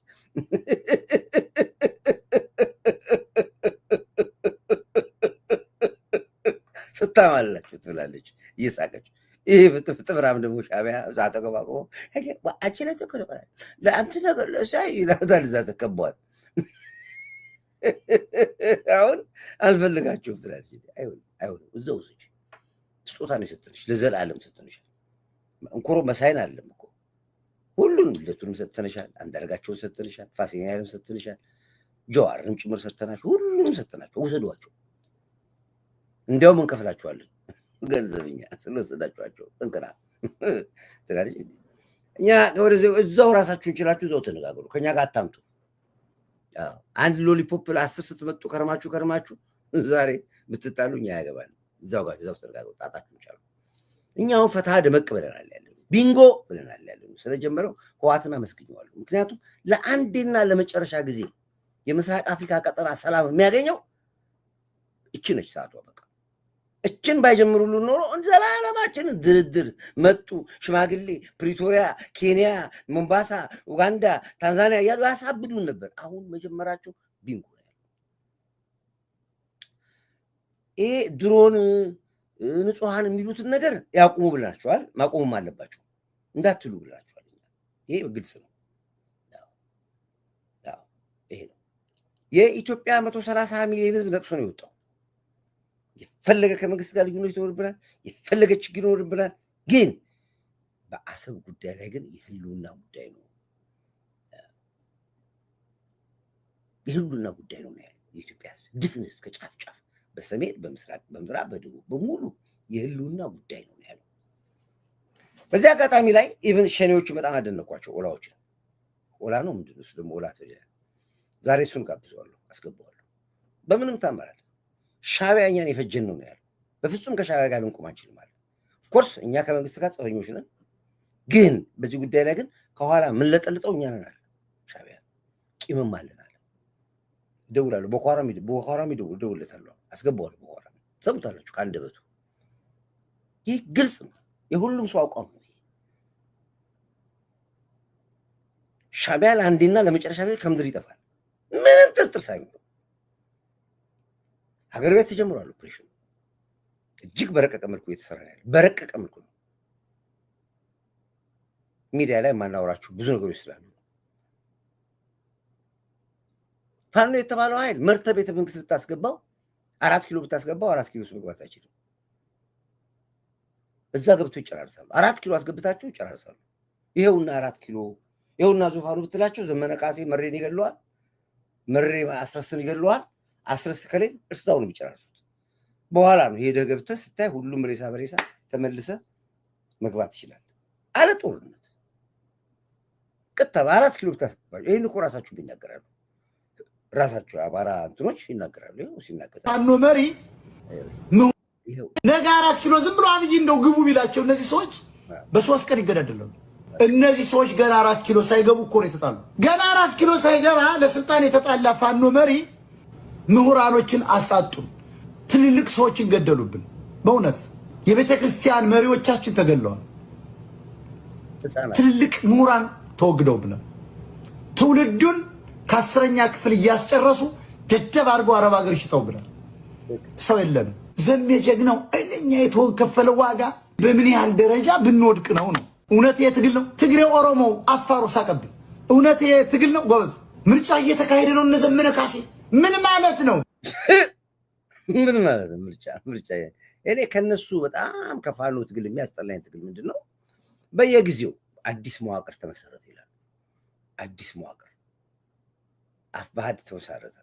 ስታማላችሁ ትላለች እየሳቀች። ይሄ ፍጥፍራም ደግሞ ሻዕቢያ እዛ ተገባቆ አችለ ተከለቀለ ለአንተ ነገር ለሳይ ይላታል። እዛ ተከቧል። አሁን አልፈልጋችሁም ትላለች። አይሆን እዛው እዚህ ስጦታን ሰጥተንሽ ለዘላለም ሰጥተንሽ እንኮሮ መሳይን አለም እኮ ሁሉንም ለቱንም ሰጥተንሻል። አንዳርጋቸውን ሰጥተንሻል። ፋሲካንም ሰጥተንሻል። ጀዋርንም ጭምር ሰጥተናችሁ ሁሉንም ሰጥተናችሁ ውሰዷቸው። እንዲያውም እንከፍላችኋለን ገንዘብኛ ስለወሰዳችኋቸው እንቅራ ትላለች። እኛ ወደዚህ እዛው ራሳችሁን ችላችሁ እዛው ተነጋገሩ። ከኛ ጋር አታምጡ። አንድ ሎሊፖፕ ለ10 ስትመጡ ከርማችሁ ዛሬ ብትጣሉኝ አያገባን። እዛው ጋር እዛው ተነጋገሩ። ጣጣችሁን ቻሉ። እኛው ፈታ ደመቅ ብለናል ያለው ቢንጎ ብለናል ያለው ስለጀመረው ህዋትን አመስግኘዋለሁ። ምክንያቱም ለአንዴና ለመጨረሻ ጊዜ የምስራቅ አፍሪካ ቀጠና ሰላም የሚያገኘው እቺ ነች ሰዓቷ። በቃ እችን ባይጀምሩልን ኖሮ ዘላለማችን ድርድር መጡ ሽማግሌ ፕሪቶሪያ፣ ኬንያ፣ ሞምባሳ፣ ኡጋንዳ፣ ታንዛኒያ እያሉ ያሳብዱን ነበር። አሁን መጀመራቸው ቢንጎ ነው። ይሄ ድሮን ንጹሃን የሚሉትን ነገር ያቁሙ ብላችኋል። ማቆምም አለባቸው እንዳትሉ ብላችኋል። ይሄ ግልጽ ነው። ይሄ ነው የኢትዮጵያ 130 ሚሊዮን ህዝብ ነቅሶ ነው የወጣው። የፈለገ ከመንግስት ጋር ልዩነት ይኖርብናል፣ የፈለገ ችግር ይኖርብናል። ግን በአሰብ ጉዳይ ላይ ግን የህልውና ጉዳይ ነው። የህልውና ጉዳይ ነው ያለው የኢትዮጵያ ህዝብ ድፍን ህዝብ ከጫፍ ጫፍ በሰሜን በምስራቅ በምዕራብ በደቡብ በሙሉ የህልውና ጉዳይ ነው ያለው። በዚህ አጋጣሚ ላይ ኢቭን ሸኔዎቹ በጣም አደነኳቸው። ኦላዎችን ኦላ ነው ምንድነው እሱ ደግሞ ኦላ ተጀለ ዛሬ እሱን ጋብዘዋለሁ አስገባዋለሁ። በምንም ታመራል ሻዕቢያ እኛን የፈጀን ነው ያለው። በፍጹም ከሻዕቢያ ጋር ልንቆም አንችልም አለ። ኦፍኮርስ እኛ ከመንግስት ጋር ጸበኞች ነን፣ ግን በዚህ ጉዳይ ላይ ግን ከኋላ ምን ለጠልጠው እኛ ነን አለ ሻዕቢያ። ቂምም አለን አለ። እደውላለሁ በኋራም እደውልለታለሁ አስገባዋለሁ። በኋራም ሰሙታላችሁ ከአንደበቱ። ይህ ግልጽ ነው፣ የሁሉም ሰው አቋም ነው። ሻዕቢያ ለአንዴና ለመጨረሻ ጊዜ ከምድር ይጠፋል፣ ምንም ጥርጥር ሳይኖር። ሀገር ቤት ተጀምሯል ኦፕሬሽኑ። እጅግ በረቀቀ መልኩ እየተሰራ ያለ በረቀቀ መልኩ ነው። ሚዲያ ላይ የማናወራችሁ ብዙ ነገሮች ስላሉ ፋኖ የተባለው ኃይል መርተ ቤተ መንግስት ብታስገባው 4 ኪሎ ብታስገባው 4 ኪሎ መግባት አይችልም። እዛ ገብቶ ይጨራርሳሉ። 4 ኪሎ አስገብታችሁ ይጨራርሳሉ። ይሄውና 4 ኪሎ ይሄውና ዙፋኑ ብትላቸው ዘመነ ካሴ መሬን ይገለዋል፣ መሬ አስረስን ይገለዋል። አስረስ ከሌን እርሳው ነው የሚጨራርሱት። በኋላ ነው ሄደህ ገብተህ ስታይ ሁሉም ሬሳ በሬሳ ተመልሰ መግባት ይችላል አለ ጦርነት። ከተባ 4 ኪሎ ብታስገባው ይሄን እኮ ራሳችሁ ይናገራሉ። ራሳቸው አባራ እንትኖች ይናገራሉ። ይሄው ሲናገር ፋኖ መሪ ነገ 4 ኪሎ ዝም ብሎ አብይ እንደው ግቡ ቢላቸው እነዚህ ሰዎች በ3 ቀን ይገዳደላሉ። እነዚህ ሰዎች ገና 4 ኪሎ ሳይገቡ እኮ ነው የተጣሉ። ገና 4 ኪሎ ሳይገባ ለስልጣን የተጣላ ፋኖ መሪ ምሁራኖችን አስጣጡን፣ ትልልቅ ሰዎችን ገደሉብን። በእውነት የቤተ ክርስቲያን መሪዎቻችን ተገለዋል። ትልልቅ ምሁራን ተወግደውብናል። ትውልዱን ከ10ኛ ክፍል እያስጨረሱ ደደብ አድርገው አረብ ሀገር ሽጠውብናል። ሰው የለንም። ዘሜ ጀግናው እኛ የተከፈለው ዋጋ በምን ያህል ደረጃ ብንወድቅ ነው ነው? እውነት የትግል ነው። ትግሬ፣ ኦሮሞው፣ አፋሩ ሳቀብኝ። እውነት የትግል ነው ጎበዝ። ምርጫ እየተካሄደ ነው። እነዘመነ ካሴ ምን ማለት ነው? ምን ማለት ነው? ምርጫ እኔ ከነሱ በጣም ከፋኖ ትግል የሚያስጠላኝ ትግል ምንድነው? በየጊዜው አዲስ መዋቅር ተመሰረተ ይላል። አዲስ መዋቅር አፋሕድ ተመሰረተ፣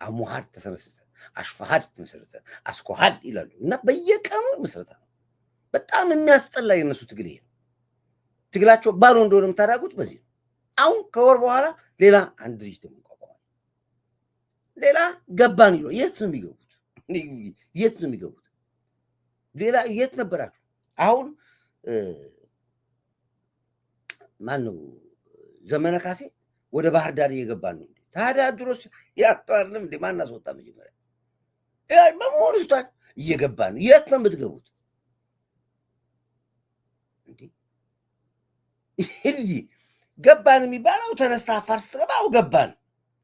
አሞሃድ ተሰነሰተ፣ አሽፋሃድ ተመሰረተ፣ አስኮሃድ ይላሉ እና በየቀኑ መስረታ ነው። በጣም የሚያስጠላ የነሱ ትግል ይሄ ነው። ትግላቸው ባዶ እንደሆነ የምታዳጉት በዚህ ነው። አሁን ከወር በኋላ ሌላ አንድ ድርጅት ደግሞ ይቋቋማል። ሌላ ገባን ይሉ የት ነው የሚገቡት? የት ነው የሚገቡት? ሌላ የት ነበራችሁ? አሁን ማን ነው ዘመነ ካሴ ወደ ባህር ዳር እየገባን ነው። ታዲያ ድሮስ ያጣርንም እንደ ማን አስወጣ? መጀመሪያ በመሆኑ ስቷል እየገባን ነው። የት ነው የምትገቡት? እንዴ ገባን የሚባለው ተነስታ አፋር ስትገባው ገባን፣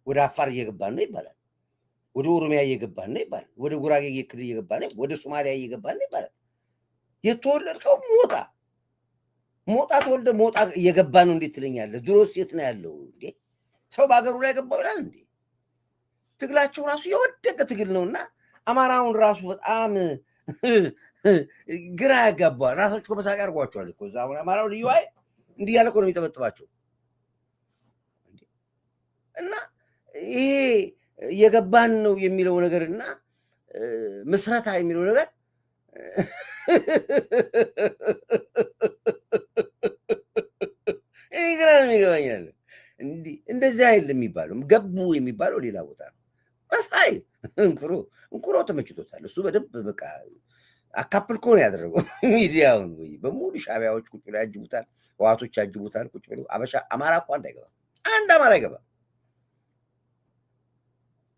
ወደ አፋር እየገባን ነው ይባላል። ወደ ኦሮሚያ እየገባን ነው ይባላል። ወደ ጉራጌ ክልል እየገባን ነው፣ ወደ ሶማሊያ እየገባን ነው ይባላል። የተወለድከው ሞጣ ተወልደ ሞጣ እየገባ ነው እንዴት ትለኛለህ? ድሮስ የት ነው ያለው እንዴ? ሰው በአገሩ ላይ ገባው ይላል እንዴ? ትግላቸው ራሱ የወደቀ ትግል ነውና አማራውን ራሱ በጣም ግራ ያጋባዋል። ራሳቸው በሳቅ ያርጓቸዋል እኮ እዛ አማራው ልዩ አይ እንዲህ ያለ እኮ ነው የሚጠበጥባቸው። እና ይሄ እየገባን ነው የሚለው ነገርና ምስረታ የሚለው ነገር እኔ ግራ ነው የሚገባኛል። እንደዚህ አይደለም የሚባለው። ገቡ የሚባለው ሌላ ቦታ ነው። መሳይ እንኩሮ ተመችቶታል። እሱ በደንብ በቃ አካፕልኮ ነው ያደረገው ሚዲያውን። ወይ በሙሉ ሻቢያዎች ቁጭ ብለው ያጅቡታል፣ ህዋቶች ያጅቡታል። ቁጭ ብለው አበሻ አማራ እኮ አንድ አማራ አይገባም።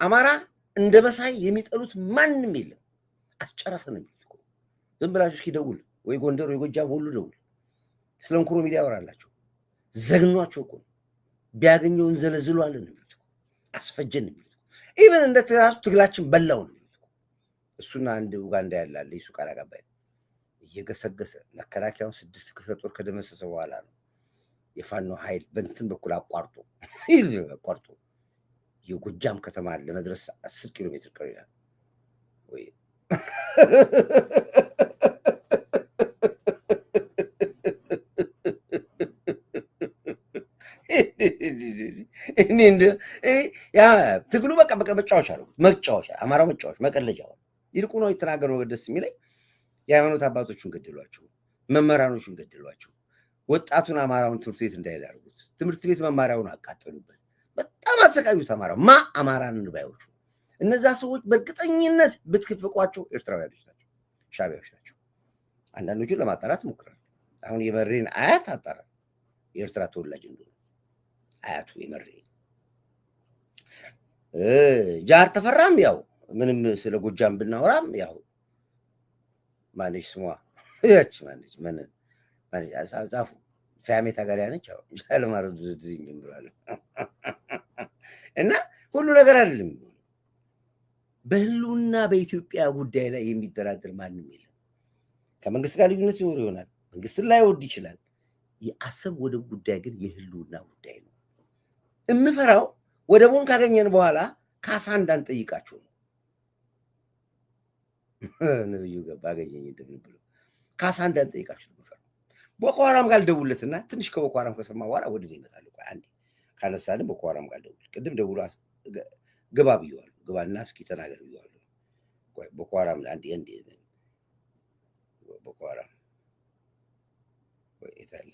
አማራ እንደ መሳይ የሚጠሉት ማንም የለም። አስጨረሰ ነው የሚሉት እኮ። ዝም ብላችሁ እስኪ ደውል፣ ወይ ጎንደር ወይ ጎጃም ሁሉ ደውል። ስለ እንኩሮ ሚዲያ ያወራላቸው። ዘግኗቸው እኮ ነው። ቢያገኘው እንዘለዝሏለን ነው የሚሉት እኮ። አስፈጀን ነው የሚሉት። ኢቨን እንደ ተራሱ ትግላችን በላው ነው የሚሉት እኮ። እሱና አንድ ኡጋንዳ ያላለ የሱ ቃል አቀባይ እየገሰገሰ መከላከያውን 6 ክፍለ ጦር ከደመሰሰ በኋላ ነው የፋኖ ኃይል በእንትን በኩል አቋርጦ የጎጃም ከተማ ለመድረስ 10 ኪሎ ሜትር ቀር ይላል ወይ ያ ትግሉ በቃ መጫወቻ ነው። አማራው መጫወቻ መቀለጃው ይልቁ ነው የተናገረው። ደስ የሚለኝ የሃይማኖት አባቶቹን ገደሏቸው፣ መምህራኖቹን ገደሏቸው፣ ወጣቱን አማራውን ትምህርት ቤት እንዳይዳርጉት ትምህርት ቤት መማሪያውን አቃጠሉበት። በጣም አሰቃዩት። አማራን ባዮቹ እነዛ ሰዎች በእርግጠኝነት ብትክፍቋቸው ኤርትራውያኖች ናቸው፣ ሻቢያዎች ናቸው። አንዳንዶቹን ለማጣራት ሞክራል። አሁን የመሬን አያት አጣራ የኤርትራ ተወላጅ እንደሆነ አያቱ የመሬ ጃር ተፈራም ያው ምንም ስለ ጎጃም ብናወራም ያው ማነሽ ስሟ ያቺ ማነሽ አዛፉ ፋሚታ ጋር ያነች ያው ጃለማሩ ድዝድኝ ብሏል። እና ሁሉ ነገር አይደለም። በህልውና በኢትዮጵያ ጉዳይ ላይ የሚደራደር ማንም የለም። ከመንግስት ጋር ልዩነት ይኖር ይሆናል፣ መንግስትን ላይ ወድ ይችላል። የአሰብ ወደብ ጉዳይ ግን የህልውና ጉዳይ ነው። እምፈራው ወደቡን ካገኘን በኋላ ካሳ እንዳንጠይቃቸው ነው። ነብዩ ገባ አገኘኝ እንደምን ብሎ ካሳ እንዳንጠይቃቸው ነው የምፈራው። ቦኮ ሃራም ጋር ልደውልለትና ትንሽ ከቦኮ ሃራም ከሰማ በኋላ ወደ እኔ ይመጣል። ቆይ አንዴ ካነሳልን ቦኮ ሃራም ጋር ልደውል። ቅድም ደውሎ ግባ ብየዋለሁ። ግባና እስኪ ተናገር ብየዋለሁ። ቆይ ቦኮ ሃራም አንዴ ቦኮ ሃራም ወይ እታለ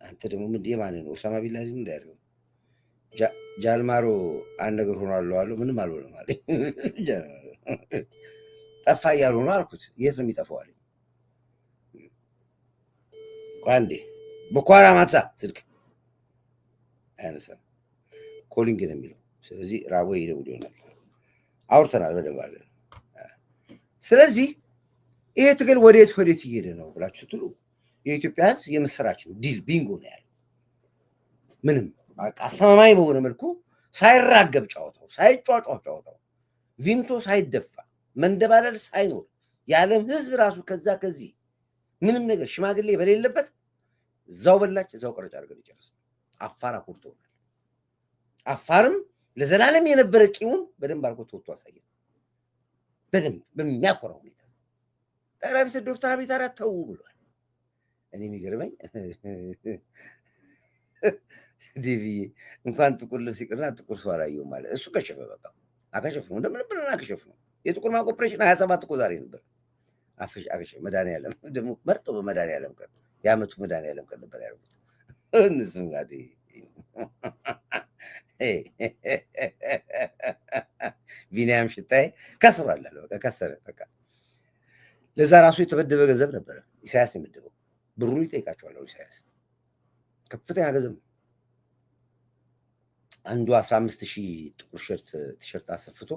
አንተ ደግሞ ምን የማን ነው? ኡሳማ ቢላዲን እንዳያደርገው ጃልማሮ አንድ ነገር ሆኗል አለው። ምንም አልሆነም አለኝ። ጃልማሮ ጠፋ እያሉ ነው አልኩት። የት ነው የሚጠፋው አለኝ። ቆይ አንዴ ቦኮ ሃራም አትሳ ስልክ አያነሳም፣ ኮሊንግ ነው የሚለው። ስለዚህ ራቦ ይደውል ይሆናል። አውርተናል በደንብ አለን። ስለዚህ ይሄ ትግል ወዴት እየሄደ ነው ብላችሁ ስትሉ የኢትዮጵያ ሕዝብ የምስራች ነው። ዲል ቢንጎ ነው ያለው። ምንም አስተማማኝ በሆነ መልኩ ሳይራገብ ጨዋታው ሳይጫጫው ጨዋታው ቪንቶ ሳይደፋ መንደባለል ሳይኖር የዓለም ሕዝብ ራሱ ከዛ ከዚህ ምንም ነገር ሽማግሌ በሌለበት እዛው በላች እዛው ቀረጭ አድርገን ይጨርስ። አፋር አኩርቶናል። አፋርም ለዘላለም የነበረ ቂሙን በደንብ አድርጎ ተወጥቶ አሳየ። በደንብ በሚያኮራ ሁኔታ ጠቅላይ ሚኒስትር ዶክተር አብይ ተው ብሏል። እኔ የሚገርመኝ ዲቪዬ እንኳን ጥቁር ልብስ ይቅርና ጥቁር ሰው አላየሁም ማለት እሱ ከሸፈ በቃ አከሸፍ ነው እንደምን ብለን አከሸፍ ነው። የጥቁር ማቅ ኦፕሬሽን 27 እኮ ዛሬ ነበር። አከሸፍ መድኃኒዓለም ደግሞ መርጦ በመድኃኒዓለም ቀን የዓመቱ መድኃኒዓለም ቀን ነበር ያደረጉት እነሱም ጋር ቢኒያም ሽታይ ከስሯል አለ በቃ ከሰረ በቃ ለዛ ራሱ የተመደበ ገንዘብ ነበረ ኢሳያስ የመደበው ብሩን ይጠይቃቸዋል ኢሳያስ ከፍተኛ ገንዘብ ነው። አንዱ 15,000 ጥቁር ቲሸርት አሰፍቶ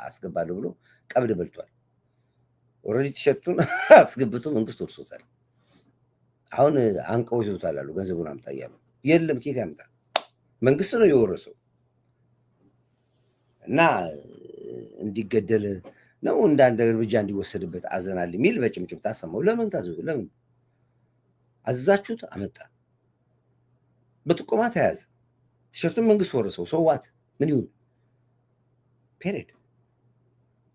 አስገባለሁ ብሎ ቀብድ በልቷል። ኦልሬዲ ቲሸርቱን አስገብቶ መንግስት ወርሶታል። አሁን አንቀው ይዞታል አሉ ገንዘቡን አምጣ እያሉ የለም ኬት ያምጣል መንግስት ነው የወረሰው እና እንዲገደል ነው እንዳንድ እርምጃ እንዲወሰድበት አዘናል የሚል በጭምጭም ታሰማው። ለምን ታዘዙ? ለምን አዘዛችሁት? አመጣ በጥቆማ ተያዘ። ቲሸርቱን መንግስት ወረሰው። ሰዋት ምን ይሁን ፔሬድ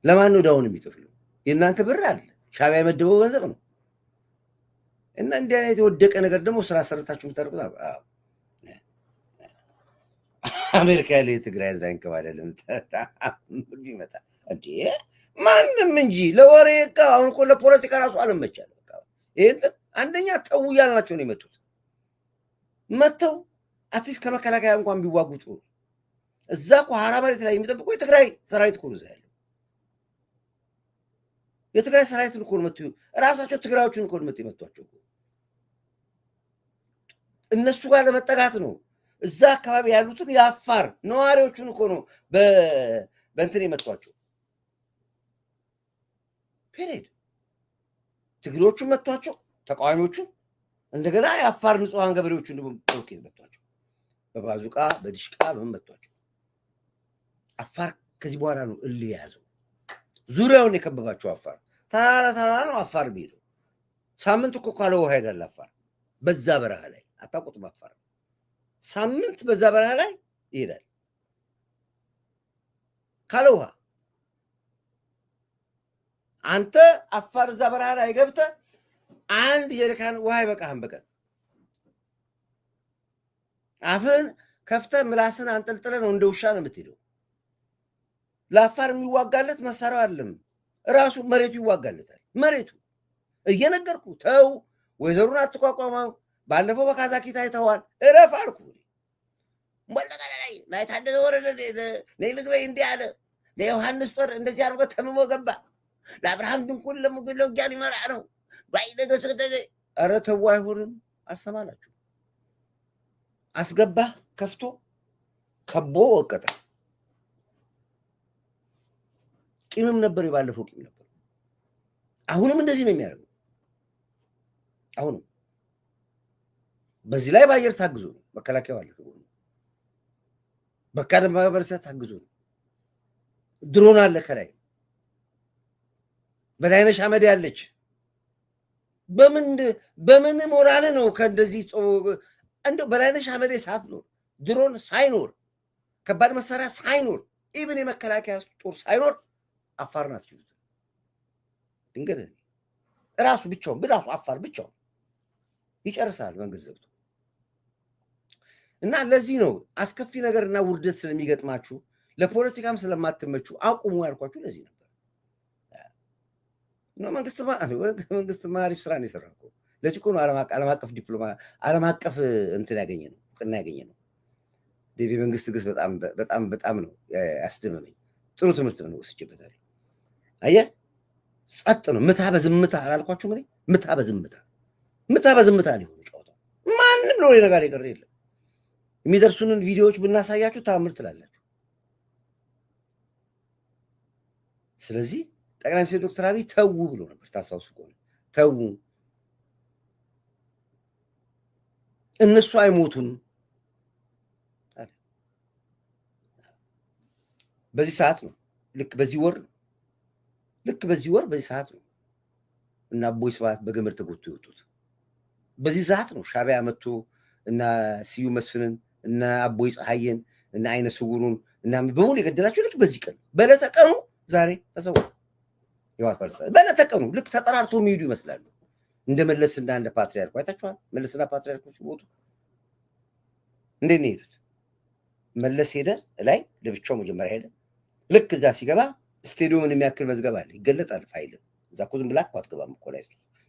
ለማን ነው ዳውን የሚከፍለው? የእናንተ ብር አለ ሻዕቢያ የመደበው ገንዘብ ነው። እና እንዲህ አይነት የወደቀ ነገር ደግሞ ስራ ሰርታችሁ የምታደርጉት አሜሪካ ያለ የትግራይ ህዝብ አይንከባለልም ይመጣ እንዴ ማንም እንጂ ለወሬ አሁን እኮ ለፖለቲካ ራሱ አልመቻለ። ይህን አንደኛ ተው እያልናቸው ነው የመጡት። መተው አትሊስት ከመከላከያ እንኳን ቢዋጉ ጥሩ። እዛ እኮ ሀራ መሬት ላይ የሚጠብቁ የትግራይ ሰራዊት እኮ ነው እዛ ያለው። የትግራይ ሰራዊትን እኮ ነው መቱ። ራሳቸው ትግራዮችን እኮ ነው መቱ የመቷቸው። እነሱ ጋር ለመጠጋት ነው። እዛ አካባቢ ያሉትን የአፋር ነዋሪዎቹን እኮ ነው በእንትን የመቷቸው። ፔሬድ ትግሬዎቹን መቷቸው፣ ተቃዋሚዎቹን እንደገና የአፋር ንጹሐን ገበሬዎቹን ደግሞ ሮኬት መቷቸው፣ በባዙቃ በዲሽቃ በምን መቷቸው። አፋር ከዚህ በኋላ ነው እልህ የያዘው። ዙሪያውን የከበባቸው አፋር ተራራ ነው። አፋር ቢሄደው ሳምንት እኮ ካለ ውሃ ሄዳል አፋር። በዛ በረሃ ላይ አታውቁትም። አፋር ሳምንት በዛ በረሃ ላይ ይሄዳል ካለ ውሃ። አንተ አፋር እዛ በረሃ ላይ ገብተህ አንድ ጀሪካን ውሃ ይበቃህም በቀን። አፍህን ከፍተህ ምላስን አንጠልጥለህ ነው እንደ ውሻ ነው የምትሄደው። ለአፋር የሚዋጋለት መሳሪያው አለም ራሱ መሬቱ ይዋጋለታል። መሬቱ እየነገርኩ ተው፣ ወይዘሩን አትቋቋመው። ባለፈው በካዛኪታ አይተዋል። እረፍ አልኩ። ላይ ታደገ ወረደ ለይልግበይ እንዲህ አለ። ለዮሐንስ ጦር እንደዚህ አድርጎ ተምሞ ገባ። ለአብርሃም ድንቁን ለሙግሎ ጊያ ሊመራ ነው ባይደገ ሰደደ። ኧረ ተው አይሆንም። አልሰማላችሁ። አስገባ ከፍቶ ከቦ ወቀጠ። ቂምም ነበር፣ የባለፈው ቂም ነበር። አሁንም እንደዚህ ነው የሚያደርገው። አሁንም በዚህ ላይ በአየር ታግዞ ነው መከላከያው አለ ከጎኑ። በካደ ማህበረሰብ ታግዞ ነው። ድሮን አለ ከላይ። በላይነሽ አመድ ያለች በምን ሞራል ነው ከእንደዚህ እንደው በላይነሽ አመድ ሳትኖር ድሮን ሳይኖር ከባድ መሳሪያ ሳይኖር ኢቭን የመከላከያ ጦር ሳይኖር አፋርን አትችሉት። ድንገት ራሱ ብቻውን ብዳፉ አፋር ብቻውን ይጨርሳል መንገድ ዘግቶ። እና ለዚህ ነው አስከፊ ነገርና ውርደት ስለሚገጥማችሁ ለፖለቲካም ስለማትመቹ አቁሙ ያልኳችሁ ለዚህ ነበር። ነው መንግስትማ አሪፍ ስራ ነው የሰራው እኮ። ለዚህ እኮ ነው ዓለም አቀፍ ዲፕሎማ ዓለም አቀፍ እንትን ያገኘ ነው እውቅና ያገኘ ነው። ዴቪ መንግስት ግስ በጣም ነው ያስደመመኝ። ጥሩ ትምህርት ነው ወስጄበታለሁ። አየህ ጸጥ ነው። ምታ በዝምታ አላልኳችሁ? ምን ምታ በዝምታ ነው ጨዋታው። ማንም ነው ነገር የቀረ የለም። የሚደርሱንን ቪዲዮዎች ብናሳያችሁ ታምር ትላላችሁ። ስለዚህ ጠቅላይ ሚኒስትር ዶክተር አብይ ተው ብሎ ነበር። ታስታውሱ ከሆነ ተው፣ እነሱ አይሞቱም። በዚህ ሰዓት ነው ልክ በዚህ ወር በዚህ ሰዓት ነው እና አቦይ ስብሐት በገመድ ተጎትቶ የወጡት። በዚህ ሰዓት ነው ሻዕቢያ መጥቶ እና ስዩም መስፍንን እና አቦይ ፀሐይን እና አይነ ስውሩን እና በሙሉ የገደላቸው ልክ በዚህ ቀን በዕለተ ቀኑ ዛሬ ተሰውሯል። የዋት ባለስልጣን በዕለተ ቀኑ ልክ ተጠራርቶ የሚሄዱ ይመስላሉ። እንደ መለስና እንደ ፓትሪያርኩ አይታችኋል። መለስና ፓትሪያርኩ ሲሞቱ እንዴት ነው የሄዱት? መለስ ሄደ ላይ ለብቻው መጀመሪያ ሄደ። ልክ እዛ ሲገባ ስቴዲየምን የሚያክል መዝገብ አለ፣ ይገለጣል ፋይል። እዛ እኮ ዝም ብላ እኮ አትገባም እኮ ላይ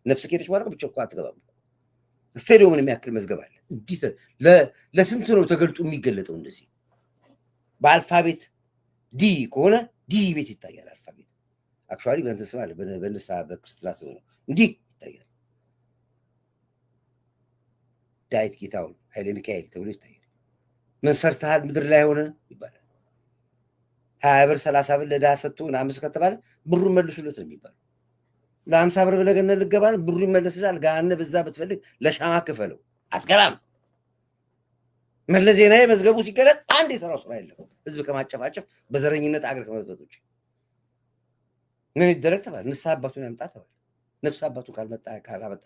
ነፍስ ከሄደች በኋላ ብቻ እኮ አትገባም። ስቴዲየምን የሚያክል መዝገብ አለ። እንዲህ ለስንት ነው ተገልጦ የሚገለጠው? እንደዚህ በአልፋቤት ዲ ከሆነ ዲ ቤት ይታያል። አልፋቤት አክቹዋሊ በእንትን ስም አለ፣ በንሳ በክርስትና ስም ነው እንዲህ ይታያል። ዳዊት ጌታሁን ኃይለ ሚካኤል ተብሎ ይታያል። ምን ሰርተሃል ምድር ላይ ሆነ ይባላል። 20 ብር 30 ብር ለድሃ ሰጥቶ ምናምን ከተባለ ብሩን መልሱለት ነው የሚባለው። ለ50 ብር ብለህ ገነት ልትገባ ነው፣ ብሩ ይመለስልሃል። ገሃነም በዛ ብትፈልግ ለሻማ ክፈለው፣ አትገባም። መለስ ዜናዊ መዝገቡ ሲገለጥ አንድ የሰራው ስራ የለም፣ ህዝብ ከማጨፋጨፍ በዘረኝነት አገር ከመበጥበጥ ውጭ። ምን ይደረግ ተባለ? ንስሐ አባቱን ያምጣ ተባለ። ነፍስ አባቱ ካላመጣ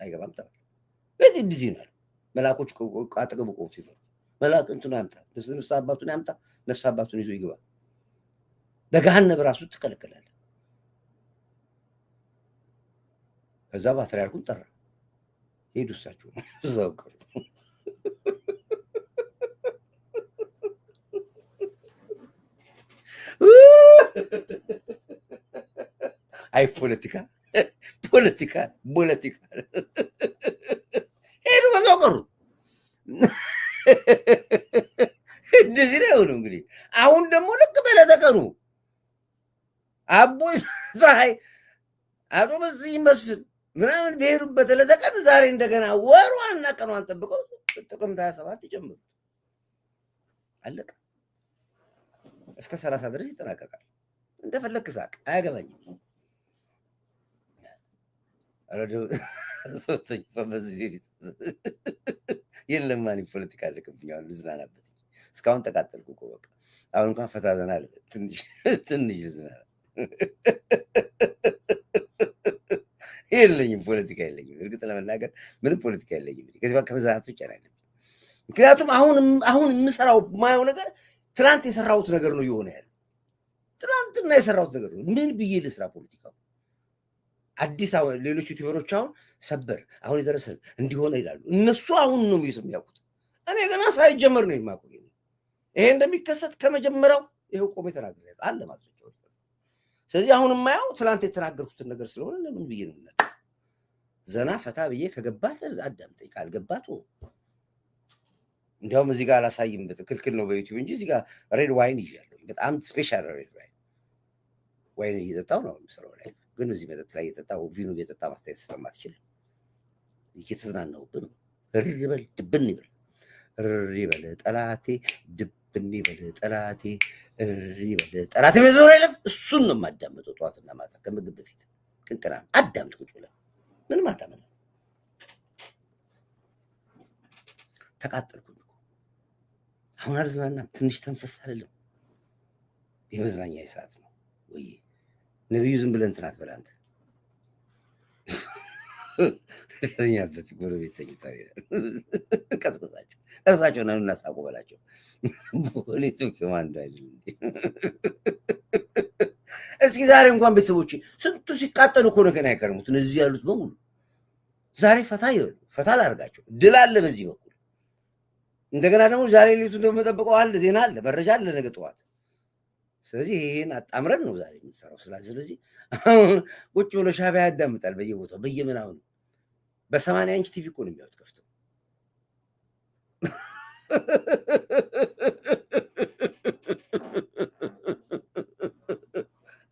አይገባም ተባለ። በዚህ እንደዚህ ነው መላኮች አጠገቡ ቆሙ ሲፈሩ፣ መልአክ እንትኑ ያምጣ፣ ንስሐ አባቱን ያምጣ፣ ነፍስ አባቱን ይዞ ይገባ። በገሃነም ራሱ ትከለከላለህ። ከዛ ፓትርያርኩን ጠራ፣ ሄዱ። እሳቸው እዛው ቀሩ። አይ ፖለቲካ ሄዱ፣ በዛው ቀሩ። እንደዚህ ነው የሆነው። እንግዲህ አሁን ደግሞ ልክ በለተቀኑ አቦይ ፀሐይ አቶ በዚህ መስፍን ምናምን በሄዱበት ለተቀን ዛሬ እንደገና ወሯና ቀኗን ጠብቀው ጥቅምት 27 ይጀምሩ። አለቀ። እስከ 30 ድረስ ይጠናቀቃል። እንደፈለክ ሳቅ፣ አያገባኝም። አረዶ ሶስተኛ በዚህ የለም ማን ፖለቲካ አለቅብኛል። ልዝናናበት እስካሁን ተቃጠልኩ እኮ በቃ። አሁን እንኳን ፈታ ዘና አለ ትንሽ ልዝናና። የለኝም ፖለቲካ የለኝም። እርግጥ ለመናገር ምንም ፖለቲካ የለኝም። ከዚህ በቃ መዝናናት ብቻ ነው ያለብኝ። ምክንያቱም አሁን የምሰራው የማየው ነገር ትናንት የሰራሁት ነገር ነው እየሆነ ያለው። ትናንትና የሰራሁት ነገር ነው። ምን ብዬ ልስራ ፖለቲካው? አዲስ ሌሎች ዩቲዩበሮች አሁን ሰበር አሁን የደረሰን እንዲሆነ ይላሉ። እነሱ አሁን ነው የሚያውቁት። እኔ ገና ሳይጀመር ነው የማውቀው። ይሄ እንደሚከሰት ከመጀመሪያው ይሄው ቆሜ ተናግሬያለሁ አለ ማስረጃው። ስለዚህ አሁን የማየው ትናንት የተናገርኩትን ነገር ስለሆነ ለምን ብዬ ነው የምናገረው? ዘና ፈታ ብዬ ከገባት አዳምጠኝ፣ ካልገባት እንዲያውም እዚህ ጋር አላሳይም፣ ክልክል ነው በዩቲዩብ እንጂ እዚህ ጋር ሬድ ዋይን ይዣለሁ። በጣም ስፔሻል ሬድ ዋይን እየጠጣሁ ነው የምሰራው ላይ። ግን እዚህ መጠጥ ላይ እየጠጣሁ ቪኑ እየጠጣ ማስተያየት ስለማትችል እየተዝናናሁብህ ነው። እሪ በል ድብን ይበል፣ እሪ በል ጠላቴ፣ ድብን ይበል ጠላቴ፣ እሪ በል ጠላቴ። መዝሙር የለም እሱን ነው የማዳምጠው ጠዋትና ማታ ከምግብ በፊት። ቅንቅና አዳምጥ ቁጭ ብለህ ምንም አታመጣም። ተቃጠልኩኝ እኮ አሁን አልዝናናም። ትንሽ ተንፈስ አይደለም የመዝናኛ ሰዓት ነው ወይ? ነብዩ ዝም ብለን እንትን አትበል አንተ። ተኛበት ጎረቤት ተኝታ ቀስቀሳቸው ነው እናሳቁ በላቸው። ፖሊሱ ከማንዱ አይደለም። እስኪ ዛሬ እንኳን ቤተሰቦች ስንቱ ሲቃጠሉ እኮ ነው ገና አይከርሙት። እነዚህ ያሉት በሙሉ ዛሬ ፈታ ይበሉ፣ ፈታ ላርጋቸው። ድል አለ በዚህ በኩል። እንደገና ደግሞ ዛሬ ሌሊቱን ደግሞ መጠበቀው አለ፣ ዜና አለ፣ መረጃ አለ ነገ ጠዋት። ስለዚህ ይሄን አጣምረን ነው ዛሬ የምንሰራው። ስለዚህ ቁጭ ብሎ ሻዕቢያ ያዳምጣል በየቦታው በየምናምኑ። በ80 ኢንች ቲቪ እኮ ነው የሚያዩት ከፍተው።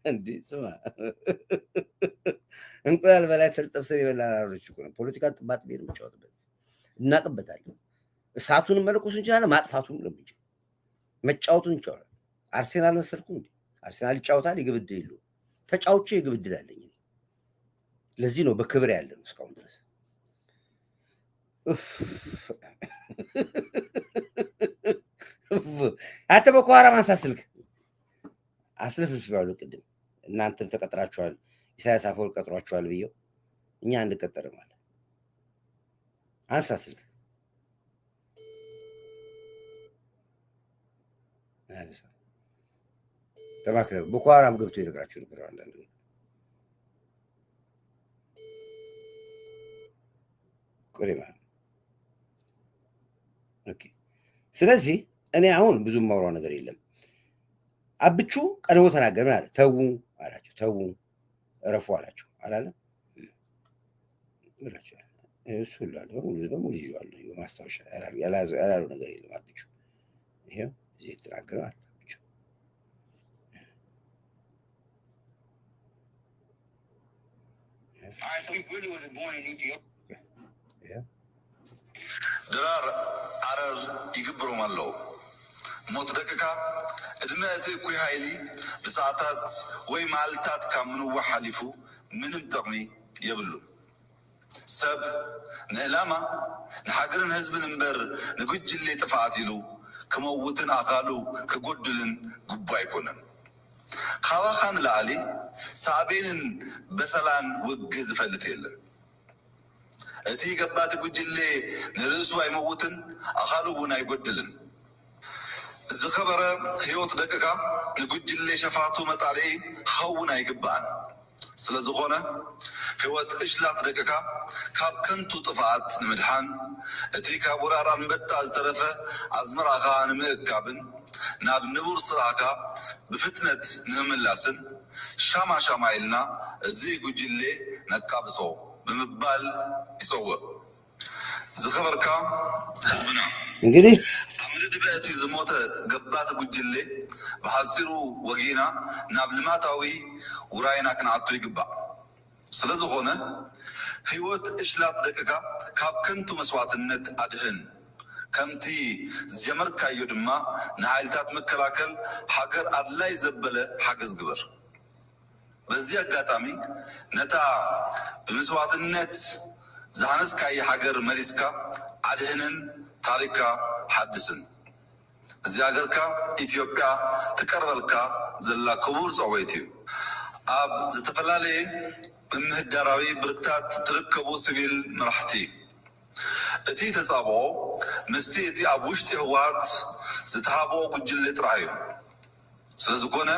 እንዴ ስማ፣ እንቁላል በላይ ተጠብሰን የበላናሮች እኮ ነው። ፖለቲካን ጥባት ቤት የምንጫወትበት እናቅበታለን። እሳቱን መለኮስ እንችላለን፣ ማጥፋቱን ለምንችል መጫወቱን እንችላለን። አርሴናል መሰልኩ እንዴ? አርሴናል ይጫወታል፣ የግብ ዕድል የለውም። ተጫውቼ የግብ ዕድል አለኝ። ለዚህ ነው በክብር ያለን እስካሁን ድረስ። አንተ በኳራ ማንሳ ስልክ አስለፍልፌዋለሁ ቅድም። እናንተም ተቀጥራችኋል፣ ኢሳያስ አፈወርቅ ቀጥሯችኋል ብዬው እኛ አንቀጠርም አለ። አንሳ ስልክ አንሳ። ተማክረ በኳራም ገብቶ ይነግራችሁ ነበር አንዳንድ ነገር። ቆሬማ ኦኬ። ስለዚህ እኔ አሁን ብዙ ማውራው ነገር የለም። አብቹ ቀድሞ ተናገረ ማለት ተው አላቸው። ተው እረፉ አላቸው አላለም ብላችሁ እሱ ሁሉ በሙሉ ይዟል ማስታወሻ ያላለው ነገር የለም። አብቹ ይሄው እዚህ ተናገረ አብቹ ድራር ዓረር ይግብሮም ኣለዉ ሞት ደቅካ ዕድመ እቲ እኩይ ሃይሊ ብሰዓታት ወይ መዓልትታት ካብ ምንዋሕ ሓሊፉ ምንም ጥቕሚ የብሉን። ሰብ ንዕላማ ንሓገርን ህዝብን እምበር ንጉጅለ ጥፍዓት ኢሉ ክመውትን ኣኻሉ ክጎድልን ግቡ ኣይኮነን። ካባኻ ንላዕሊ ሳዕቤንን በሰላን ውግ ዝፈልጥ የለን። እቲ ገባቲ ጉጅለ ንርእሱ ኣይመውትን ኣኻሉ እውን ኣይጎድልን። ዝኸበረ ህይወት ደቅካ ንጉጅለ ሸፋቱ መጣልዒ ክኸውን ኣይግባአን። ስለ ዝኾነ ህይወት እሽላት ደቅካ ካብ ከንቱ ጥፍዓት ንምድሓን እቲ ካብ ወራር አንበጣ ዝተረፈ ኣዝመራኻ ንምእካብን ናብ ንቡር ስራሕካ ብፍጥነት ንምምላስን ሻማ ሻማ ኢልና እዚ ጉጅለ ነቃብሶ ብምባል ይፀውዕ። ዝኸበርካ ህዝብና እንግዲህ ኣምርድ በእቲ ዝሞተ ገባት ጉጅለ ብሓፂሩ ወጊና ናብ ልማታዊ ውራይና ክንዓቱ ይግባእ። ስለ ዝኾነ ህይወት እሽላት ደቅካ ካብ ከንቱ መስዋዕትነት ኣድህን። ከምቲ ዝጀመርካዮ ድማ ንሓይልታት መከላከል ሃገር ኣድላይ ዘበለ ሓገዝ ግበር። በዚህ አጋጣሚ ነታ በመስዋዕትነት ዝሃነስካየ ሃገር መሊስካ አድህንን ታሪካ ሓድስን። እዚ ሃገርካ ኢትዮጵያ ትቀርበልካ ዘላ ክቡር ፀወይት እዩ። ኣብ ዝተፈላለየ ምምህዳራዊ ብርክታት ትርከቡ ሲቪል መራሕቲ እቲ ተፃብኦ ምስቲ እቲ ኣብ ውሽጢ ህወሓት ዝተሃብኦ ጉጅለ ጥራሕ እዩ። ስለዝኮነ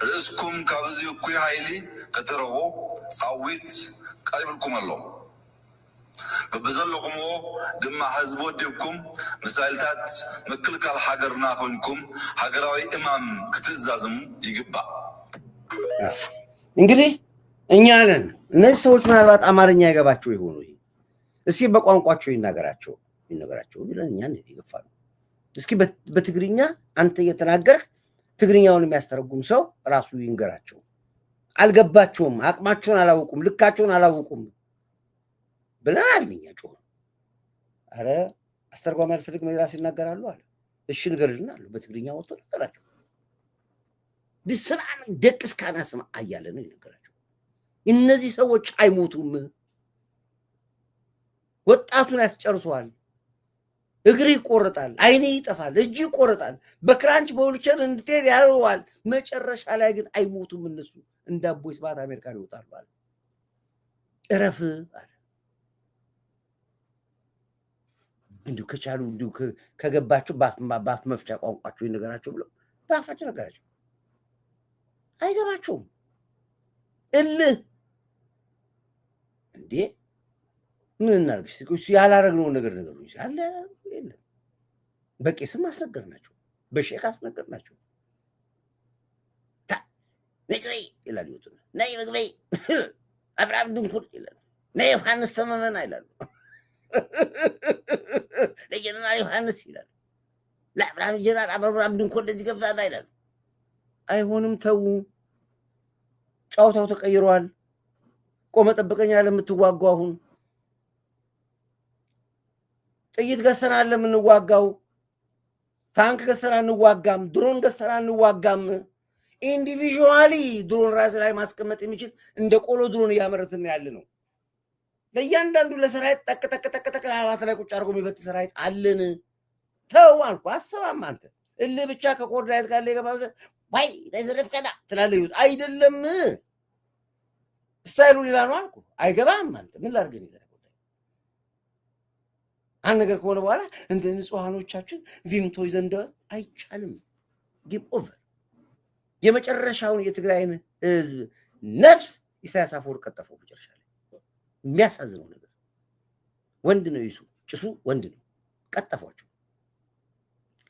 ርእስኩም ካብዚ እኩይ ሃይሊ ከተረቦ ፃዊት ቀሪብልኩም ኣሎ። በብዘለኹምዎ ድማ ህዝቢ ወዲብኩም ምሳይልታት ምክልካል ሃገርና ኮይንኩም ሃገራዊ እማም ክትእዛዝሙ ይግባእ። እንግዲህ እኛ ነን እነዚህ ሰዎች ምናልባት አማርኛ ይገባቸው ይሆኑ እስኪ በቋንቋቸው ይናገራቸው ብለን እኛን ይገፋሉ። እስኪ በትግርኛ አንተ እየተናገርህ ትግርኛውን የሚያስተረጉም ሰው ራሱ ይንገራቸው። አልገባቸውም፣ አቅማቸውን አላወቁም፣ ልካቸውን አላወቁም ብለናል። እኛ ጮህ አረ አስተርጓሚ አልፈልግም ራስ ይናገራሉ አለ። እሺ ንገርልና አሉ በትግርኛ ወጥቶ ነገራቸው። ዲስላም ደቅስ ካናስማ አያለ ነው ይነገራቸው። እነዚህ ሰዎች አይሞቱም፣ ወጣቱን ያስጨርሷል፣ እግር ይቆረጣል፣ አይኔ ይጠፋል፣ እጅ ይቆረጣል፣ በክራንች በዊልቸር እንድትሄድ ያደርገዋል። መጨረሻ ላይ ግን አይሞቱም። እነሱ እንደ አቦይ ስብሐት አሜሪካ ይወጣሉ አለ። እረፍ አለ። እንዲሁ ከቻሉ እንዲሁ ከገባቸው ባፍ መፍቻ ቋንቋቸው ይነገራቸው ብለው ባፋቸው ነገራቸው። አይገባቸውም። እልህ እንዴ ምን እናርግሽ? ያላረግነው ነገር ነገሩኝ አለ የለም። በቄስም አስነገርናቸው፣ በሼክ አስነገርናቸው። ነግሬ ይላል ይወጡና ነይ ምግበይ አብርሃም ድንኩል ይላል፣ ነይ ዮሐንስ ተመመና ይላሉ፣ ለጀነራል ዮሐንስ ይላል፣ ለአብርሃም ጀነራል አብርሃም ድንኩል እንደዚህ ገብታና ይላሉ። አይሆንም፣ ተው፣ ጫውታው ተቀይሯል። ቆመ ጠብቀኛ ለምትዋጋው አሁን ጥይት ገዝተን አለ የምንዋጋው፣ ታንክ ገዝተን አንዋጋም፣ ድሮን ገዝተን አንዋጋም። ኢንዲቪዥዋሊ ድሮን ራስ ላይ ማስቀመጥ የሚችል እንደ ቆሎ ድሮን እያመረትን ያለ ነው። ለእያንዳንዱ ለሰራዊት ጠቅ ጠቅ ጠቅ ጠቅ አላት ላይ ቁጭ አድርጎ የሚበት ሰራዊት አለን። ተው አልኩ። አሰባም አንተ እልህ ብቻ ከኮርዳይት ጋር ላይ ገባው ወይ ለዝርፍከና ትላለህ። ይሁት አይደለም ስታይሉ ሌላ ነው አልኩ። አይገባም አንተ ምን ላድርግ ነው አንድ ነገር ከሆነ በኋላ እንደ ንጹሃኖቻችን ቪምቶ ይዘንደ አይቻልም። ጊቭ ኦቨር። የመጨረሻውን የትግራይን ህዝብ ነፍስ ኢሳያስ አፈወርቂ ቀጠፈው። መጨረሻ ላይ የሚያሳዝነው ነገር ወንድ ነው ይሱ ጭሱ ወንድ ነው ቀጠፏቸው።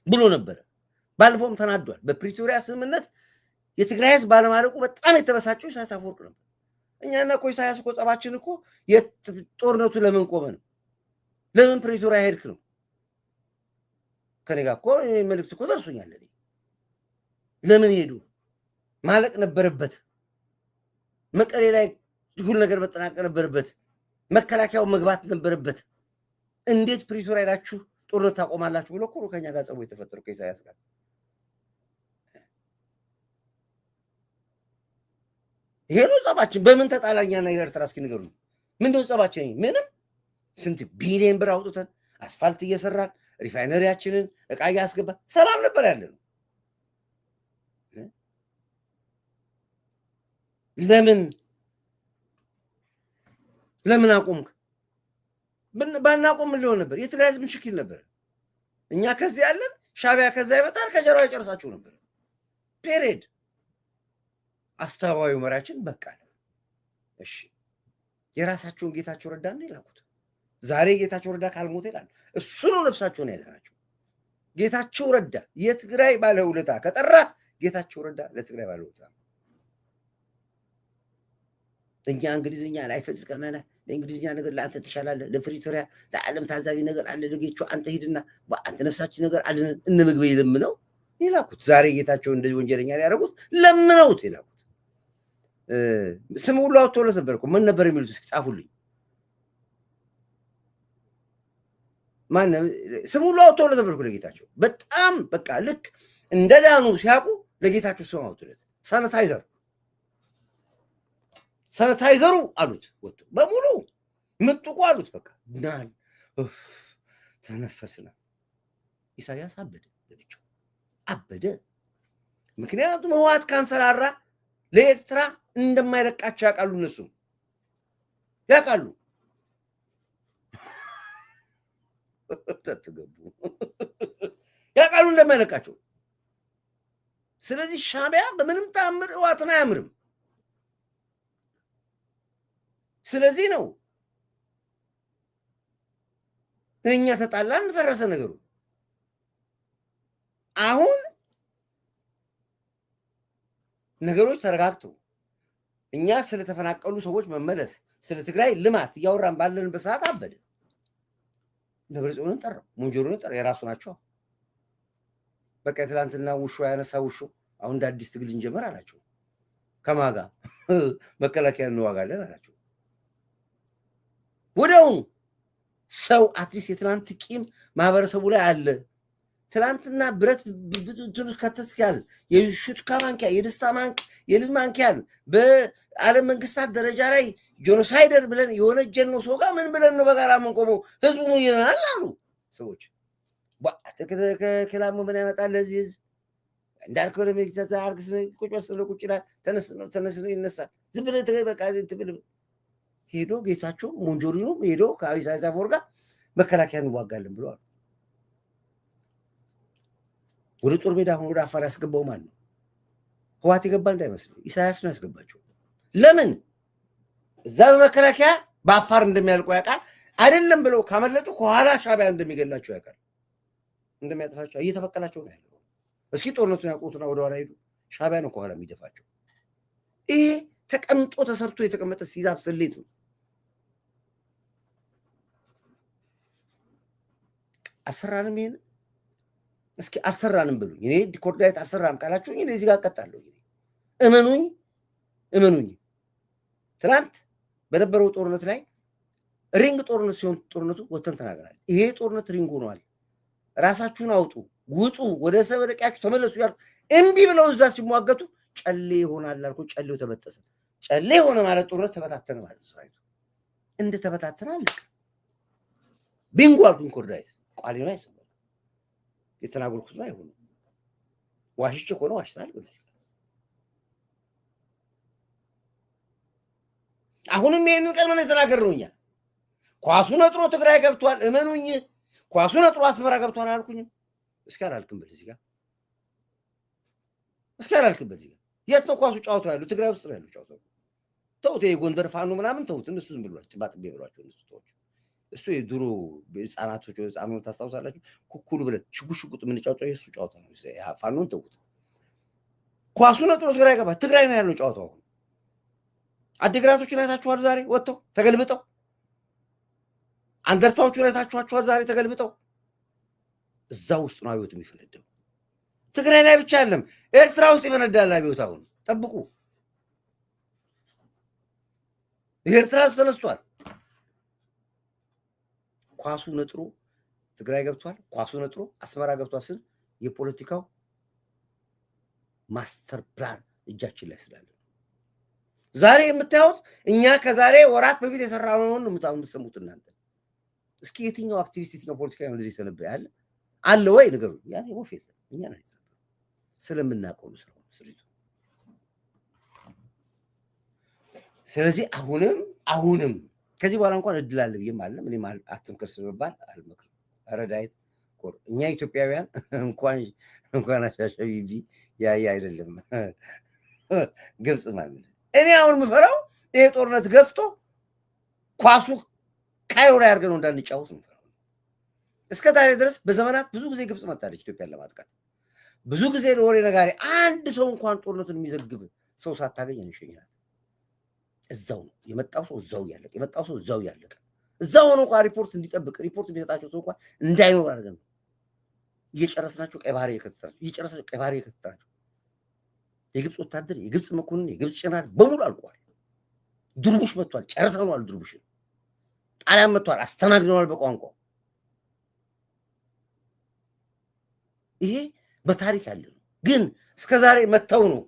ብሎ ነበር። ባለፈውም ተናዷል። በፕሪቶሪያ ስምምነት የትግራይ ህዝብ ባለማለቁ በጣም የተበሳጨው ኢሳያስ አፈወርቅ ነበር። እኛና እኮ ኢሳያስ እኮ ጸባችን እኮ ጦርነቱ ለምን ቆመ ነው፣ ለምን ፕሪቶሪያ ሄድክ ነው። ከኔ ጋር እኮ መልዕክት እኮ ደርሶኛል። ለምን ሄዱ ማለቅ ነበረበት። መቀሌ ላይ ሁሉ ነገር መጠናቀቅ ነበረበት። መከላከያው መግባት ነበረበት። እንዴት ፕሪቶሪያ ሄዳችሁ ጦርነት ታቆማላችሁ ብሎ እኮ ከኛ ጋር ጸቡ የተፈጠረው ከኢሳያስ ጋር። ይሄ ነው ጸባችን። በምን ተጣላኛና ኤርትራ እስኪ ንገሩኝ። ምንድነው ጸባችን? ምንም ስንት ቢሊዮን ብር አውጥተን አስፋልት እየሰራን ሪፋይነሪያችንን እቃ እያስገባን ሰላም ነበር ያለ ነው። ለምን አቆምክ? ባናቆም ምን ሊሆን ነበር? የትግራይ ህዝብ ሽኪል ነበር። እኛ ከዚህ ያለን ሻቢያ ከዛ ይመጣል፣ ከጀርባ ይጨርሳችሁ ነበር። ፔሬድ አስተዋዩ መሪያችን በቃ ነው። እሺ የራሳቸውን ጌታቸው ረዳ ነው ይላኩት። ዛሬ ጌታቸው ረዳ ካልሞተ ይላል እሱ ነው ነፍሳቸውን ያዳናቸው። ጌታቸው ረዳ የትግራይ ባለውለታ ከጠራ ጌታቸው ረዳ ለትግራይ ባለውለታ። እኛ እንግሊዝኛ ላይ ፈጽቀናል። ለእንግሊዝኛ ነገር ለአንተ ትሻላለህ፣ ለፕሪቶሪያ ለዓለም ታዛቢ ነገር አለ፣ ለጌቾ አንተ ሂድና በአንተ ነፍሳችን ነገር አለ እንምግበ ይለምነው ይላኩት። ዛሬ ጌታቸው እንደዚህ ወንጀለኛ ያደረጉት ለምነውት ይላኩት። ስም ሁሉ አውጥቶለት ነበር እኮ ምን ነበር የሚሉት? እስኪ ጻፉልኝ። ማን ስም ሁሉ አውጥቶለት ነበር እኮ ለጌታቸው። በጣም በቃ ልክ እንደዳኑ ሲያውቁ ለጌታቸው ስም አውጥቶለት ሳኒታይዘሩ አሉት። ወጡ በሙሉ ምጥቁ አሉት። በቃ ናል ተነፈስና ኢሳያስ አበደ፣ ለብቻው አበደ። ምክንያቱም ህወሓት ካንሰራራ ለኤርትራ እንደማይለቃቸው ያውቃሉ። እነሱ ያውቃሉ። ተትገቡ ያውቃሉ እንደማይለቃቸው። ስለዚህ ሻቢያ በምንም ተአምር ህወሓትን አያምርም። ስለዚህ ነው እኛ ተጣላን፣ ፈረሰ ነገሩ። አሁን ነገሮች ተረጋግተው እኛ ስለተፈናቀሉ ሰዎች መመለስ፣ ስለ ትግራይ ልማት እያወራን ባለንበት ሰዓት አበደ። ደብረጽዮንን ጠራው፣ ሞንጆሪኖን ጠራው። የራሱ ናቸው። በቃ ትላንትና ውሾ ያነሳ ውሾ አሁን እንደ አዲስ ትግል እንጀምር አላቸው። ከማጋ መከላከያ እንዋጋለን አላቸው። ወዲያውኑ ሰው አትሊስት የትናንት ቂም ማህበረሰቡ ላይ አለ። ትናንትና ብረት ከተትክ ያለ የሹትካ ማንኪያ፣ የደስታ ማንኪያ፣ የልብ ማንኪያ በዓለም መንግስታት ደረጃ ላይ ጄኖሳይደር ብለን የወነጀልነው ሰው ጋር ምን ብለን ነው በጋራ የምንቆመው? ህዝቡ ምን ይለናል አሉ ሰዎች። ከላሙ ምን ያመጣል ለዚህ ህዝብ? እንዳልከው ለሚተዛ አርግስ ቁጭ ወስሎ ቁጭ ይላል። ተነስ ነው ይነሳል። ዝም ብለህ በቃ ትብል ሄዶ ጌታቸው ሞንጆሪኖ ሄዶ ከኢሳያስ አፈወርቅ ጋር መከላከያ እንዋጋለን ብለዋል። ወደ ጦር ሜዳ አሁን ወደ አፋር ያስገባው ማን ነው? ህወሓት የገባ እንዳይመስል ኢሳያስ ነው ያስገባቸው። ለምን? እዛ በመከላከያ በአፋር እንደሚያልቁ ያውቃል። አይደለም ብለው ካመለጡ ከኋላ ሻቢያ እንደሚገላቸው ያውቃል፣ እንደሚያጠፋቸው እየተበቀላቸው ነው ያለው። እስኪ ጦርነቱን ያውቁትና ወደ ኋላ ሄዱ። ሻቢያ ነው ከኋላ የሚደፋቸው። ይሄ ተቀምጦ ተሰርቶ የተቀመጠ ሲዛብ ስሌት ነው። አልሰራንም። ይሄን እስኪ አልሰራንም ብሉኝ። እኔ ኮርዳይት አልሰራም ካላችሁ እኔ እዚህ ጋር ቀጣለሁ። እመኑኝ። ትናንት በነበረው ጦርነት ላይ ሪንግ ጦርነት ሲሆን ጦርነቱ ወተን ተናገራል። ይሄ ጦርነት ሪንግ ሆኗል። ራሳችሁን አውጡ፣ ውጡ፣ ወደ ሰበደቂያችሁ ተመለሱ ያልኩ እምቢ ብለው እዛ ሲሟገቱ ጨሌ ይሆናል አልኩ። ጨሌው ተበጠሰ። ጨሌ ሆነ ማለት ጦርነት ተበታተነ ማለት ነው። ሰራዊቱ እንደ ተበታተነ አለቀ። ቢንጎ አልኩኝ። ኮርዳይት ቃሌ ነው አይሰማም። የተናገርኩት ነው አይሆንም። ዋሽቼ ሆነ ዋሽታል ብለ አሁንም ይሄንን ቀድመን የተናገርነው እኛ። ኳሱ ነጥሮ ትግራይ ገብቷል እመኑኝ። ኳሱ ነጥሮ አስመራ ገብቷል አላልኩኝም? እስኪ አላልክም በል እዚህ ጋር እስኪ አላልክም በዚህ ጋር። የት ነው ኳሱ ጫወታው ያለው? ትግራይ ውስጥ ነው ያለው ጫወታው። ተውት፣ የጎንደር ፋኖ ምናምን ተውት። እነሱ ዝም ብሏል ጭባጥቤ ብሏቸው እነሱ ተውት። እሱ የድሮ ህፃናቶች ህፃናት ታስታውሳላችሁ? ኩኩሉ ብለን ሽጉጥ የምንጫወተው የእሱ ጨዋታ ነው። ፋኖን ተውት። ኳሱ ነጥሮ ትግራይ ገባ። ትግራይ ነው ያለው ጨዋታው። አዲግራቶቹን አይታችኋል ዛሬ ወጥተው ተገልብጠው። አንደርታዎቹን አይታችኋል ዛሬ ተገልብጠው። እዛ ውስጥ ነው አብዮት የሚፈነዳው። ትግራይ ላይ ብቻ አይደለም ኤርትራ ውስጥ ይፈነዳል አብዮት። አሁን ጠብቁ። ኤርትራ ተነስቷል። ኳሱ ነጥሮ ትግራይ ገብቷል። ኳሱ ነጥሮ አስመራ ገብቷል ስል የፖለቲካው ማስተር ፕላን እጃችን ላይ ስላለ ዛሬ የምታዩት እኛ ከዛሬ ወራት በፊት የሰራነውን ነው የምትሰሙት እናንተ። እስኪ የትኛው አክቲቪስት የትኛው ፖለቲካዊ እንደዚህ ተነበየ አለ ወይ ንገሩ። ያኔ ወፍ የለም። እኛ ነው ስለምናውቀው ነው ስራው ስሪቱ። ስለዚህ አሁንም ከዚህ በኋላ እንኳን እድል አለ ብዬ ማለት እኔ አትምከር ስለባል አልመክርም። አረዳይት ኮር እኛ ኢትዮጵያውያን እንኳን አሻሻቢቢ ያ አይደለም ግብጽ ማለት እኔ አሁን የምፈራው ይሄ ጦርነት ገፍቶ ኳሱ ካይሮ ላይ አድርገን እንዳንጫወት ነው። እስከ ዛሬ ድረስ በዘመናት ብዙ ጊዜ ግብጽ መጣለች ኢትዮጵያን ለማጥቃት። ብዙ ጊዜ ለወሬ ነጋሪ አንድ ሰው እንኳን ጦርነቱን የሚዘግብ ሰው ሳታገኝ እንሸኛለን። እዛው ነው የመጣው ሰው እዛው ያለቀ የመጣው ሰው እዛው ያለቀ እዛው ሆኖ እንኳን ሪፖርት እንዲጠብቅ ሪፖርት የሚሰጣቸው ሰው እንኳን እንዳይኖር አድርገን ነው እየጨረስናቸው ቀይ ባህር የከተታቸው የግብጽ ወታደር የግብጽ መኮንን የግብጽ ጀነራል በሙሉ አልቋል። ድርቡሽ መጥቷል፣ ጨርሰናል። ድርቡሽ ጣሊያን መጥቷል፣ አስተናግደናል በቋንቋ። ይሄ በታሪክ ያለ ነው። ግን እስከዛሬ መተው ነው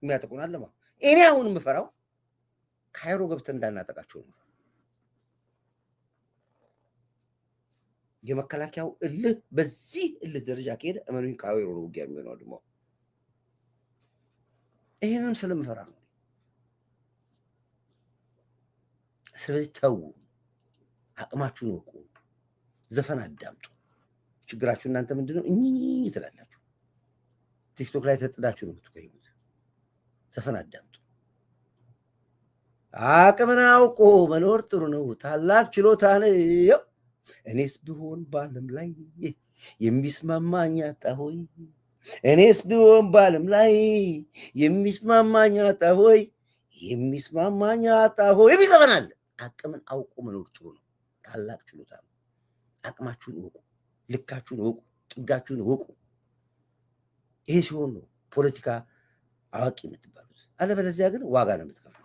የሚያጠቁን አለማ። እኔ አሁን የምፈራው ካይሮ ገብተን እንዳናጠቃቸው ነው። የመከላከያው እልህ በዚህ እልህ ደረጃ ከሄደ እመኑኝ ካይሮ ነው ውጊያ የሚሆነው ደግሞ። ይሄንን ስለምፈራ ነው። ስለዚህ ተው፣ አቅማችሁን ወቁ፣ ዘፈን አዳምጡ። ችግራችሁ እናንተ ምንድነው? እኚህ ትላላችሁ። ቲክቶክ ላይ ተጥዳችሁ ነው የምትቆዩት። ዘፈን አዳምጡ። አቅምን አውቆ መኖር ጥሩ ነው፣ ታላቅ ችሎታ ነው። እኔስ ቢሆን በዓለም ላይ የሚስማማኝ አጣሆይ፣ እኔስ ቢሆን በዓለም ላይ የሚስማማኝ አጣሆይ፣ የሚስማማኝ አጣሆይ የሚዘፈናል። አቅምን አውቆ መኖር ጥሩ ነው፣ ታላቅ ችሎታ ነው። አቅማችሁን እወቁ፣ ልካችሁን እወቁ፣ ጥጋችሁን እወቁ። ይሄ ሲሆን ነው ፖለቲካ አዋቂ የምትባሉት። አለበለዚያ ግን ዋጋ ነው የምትከፍለው።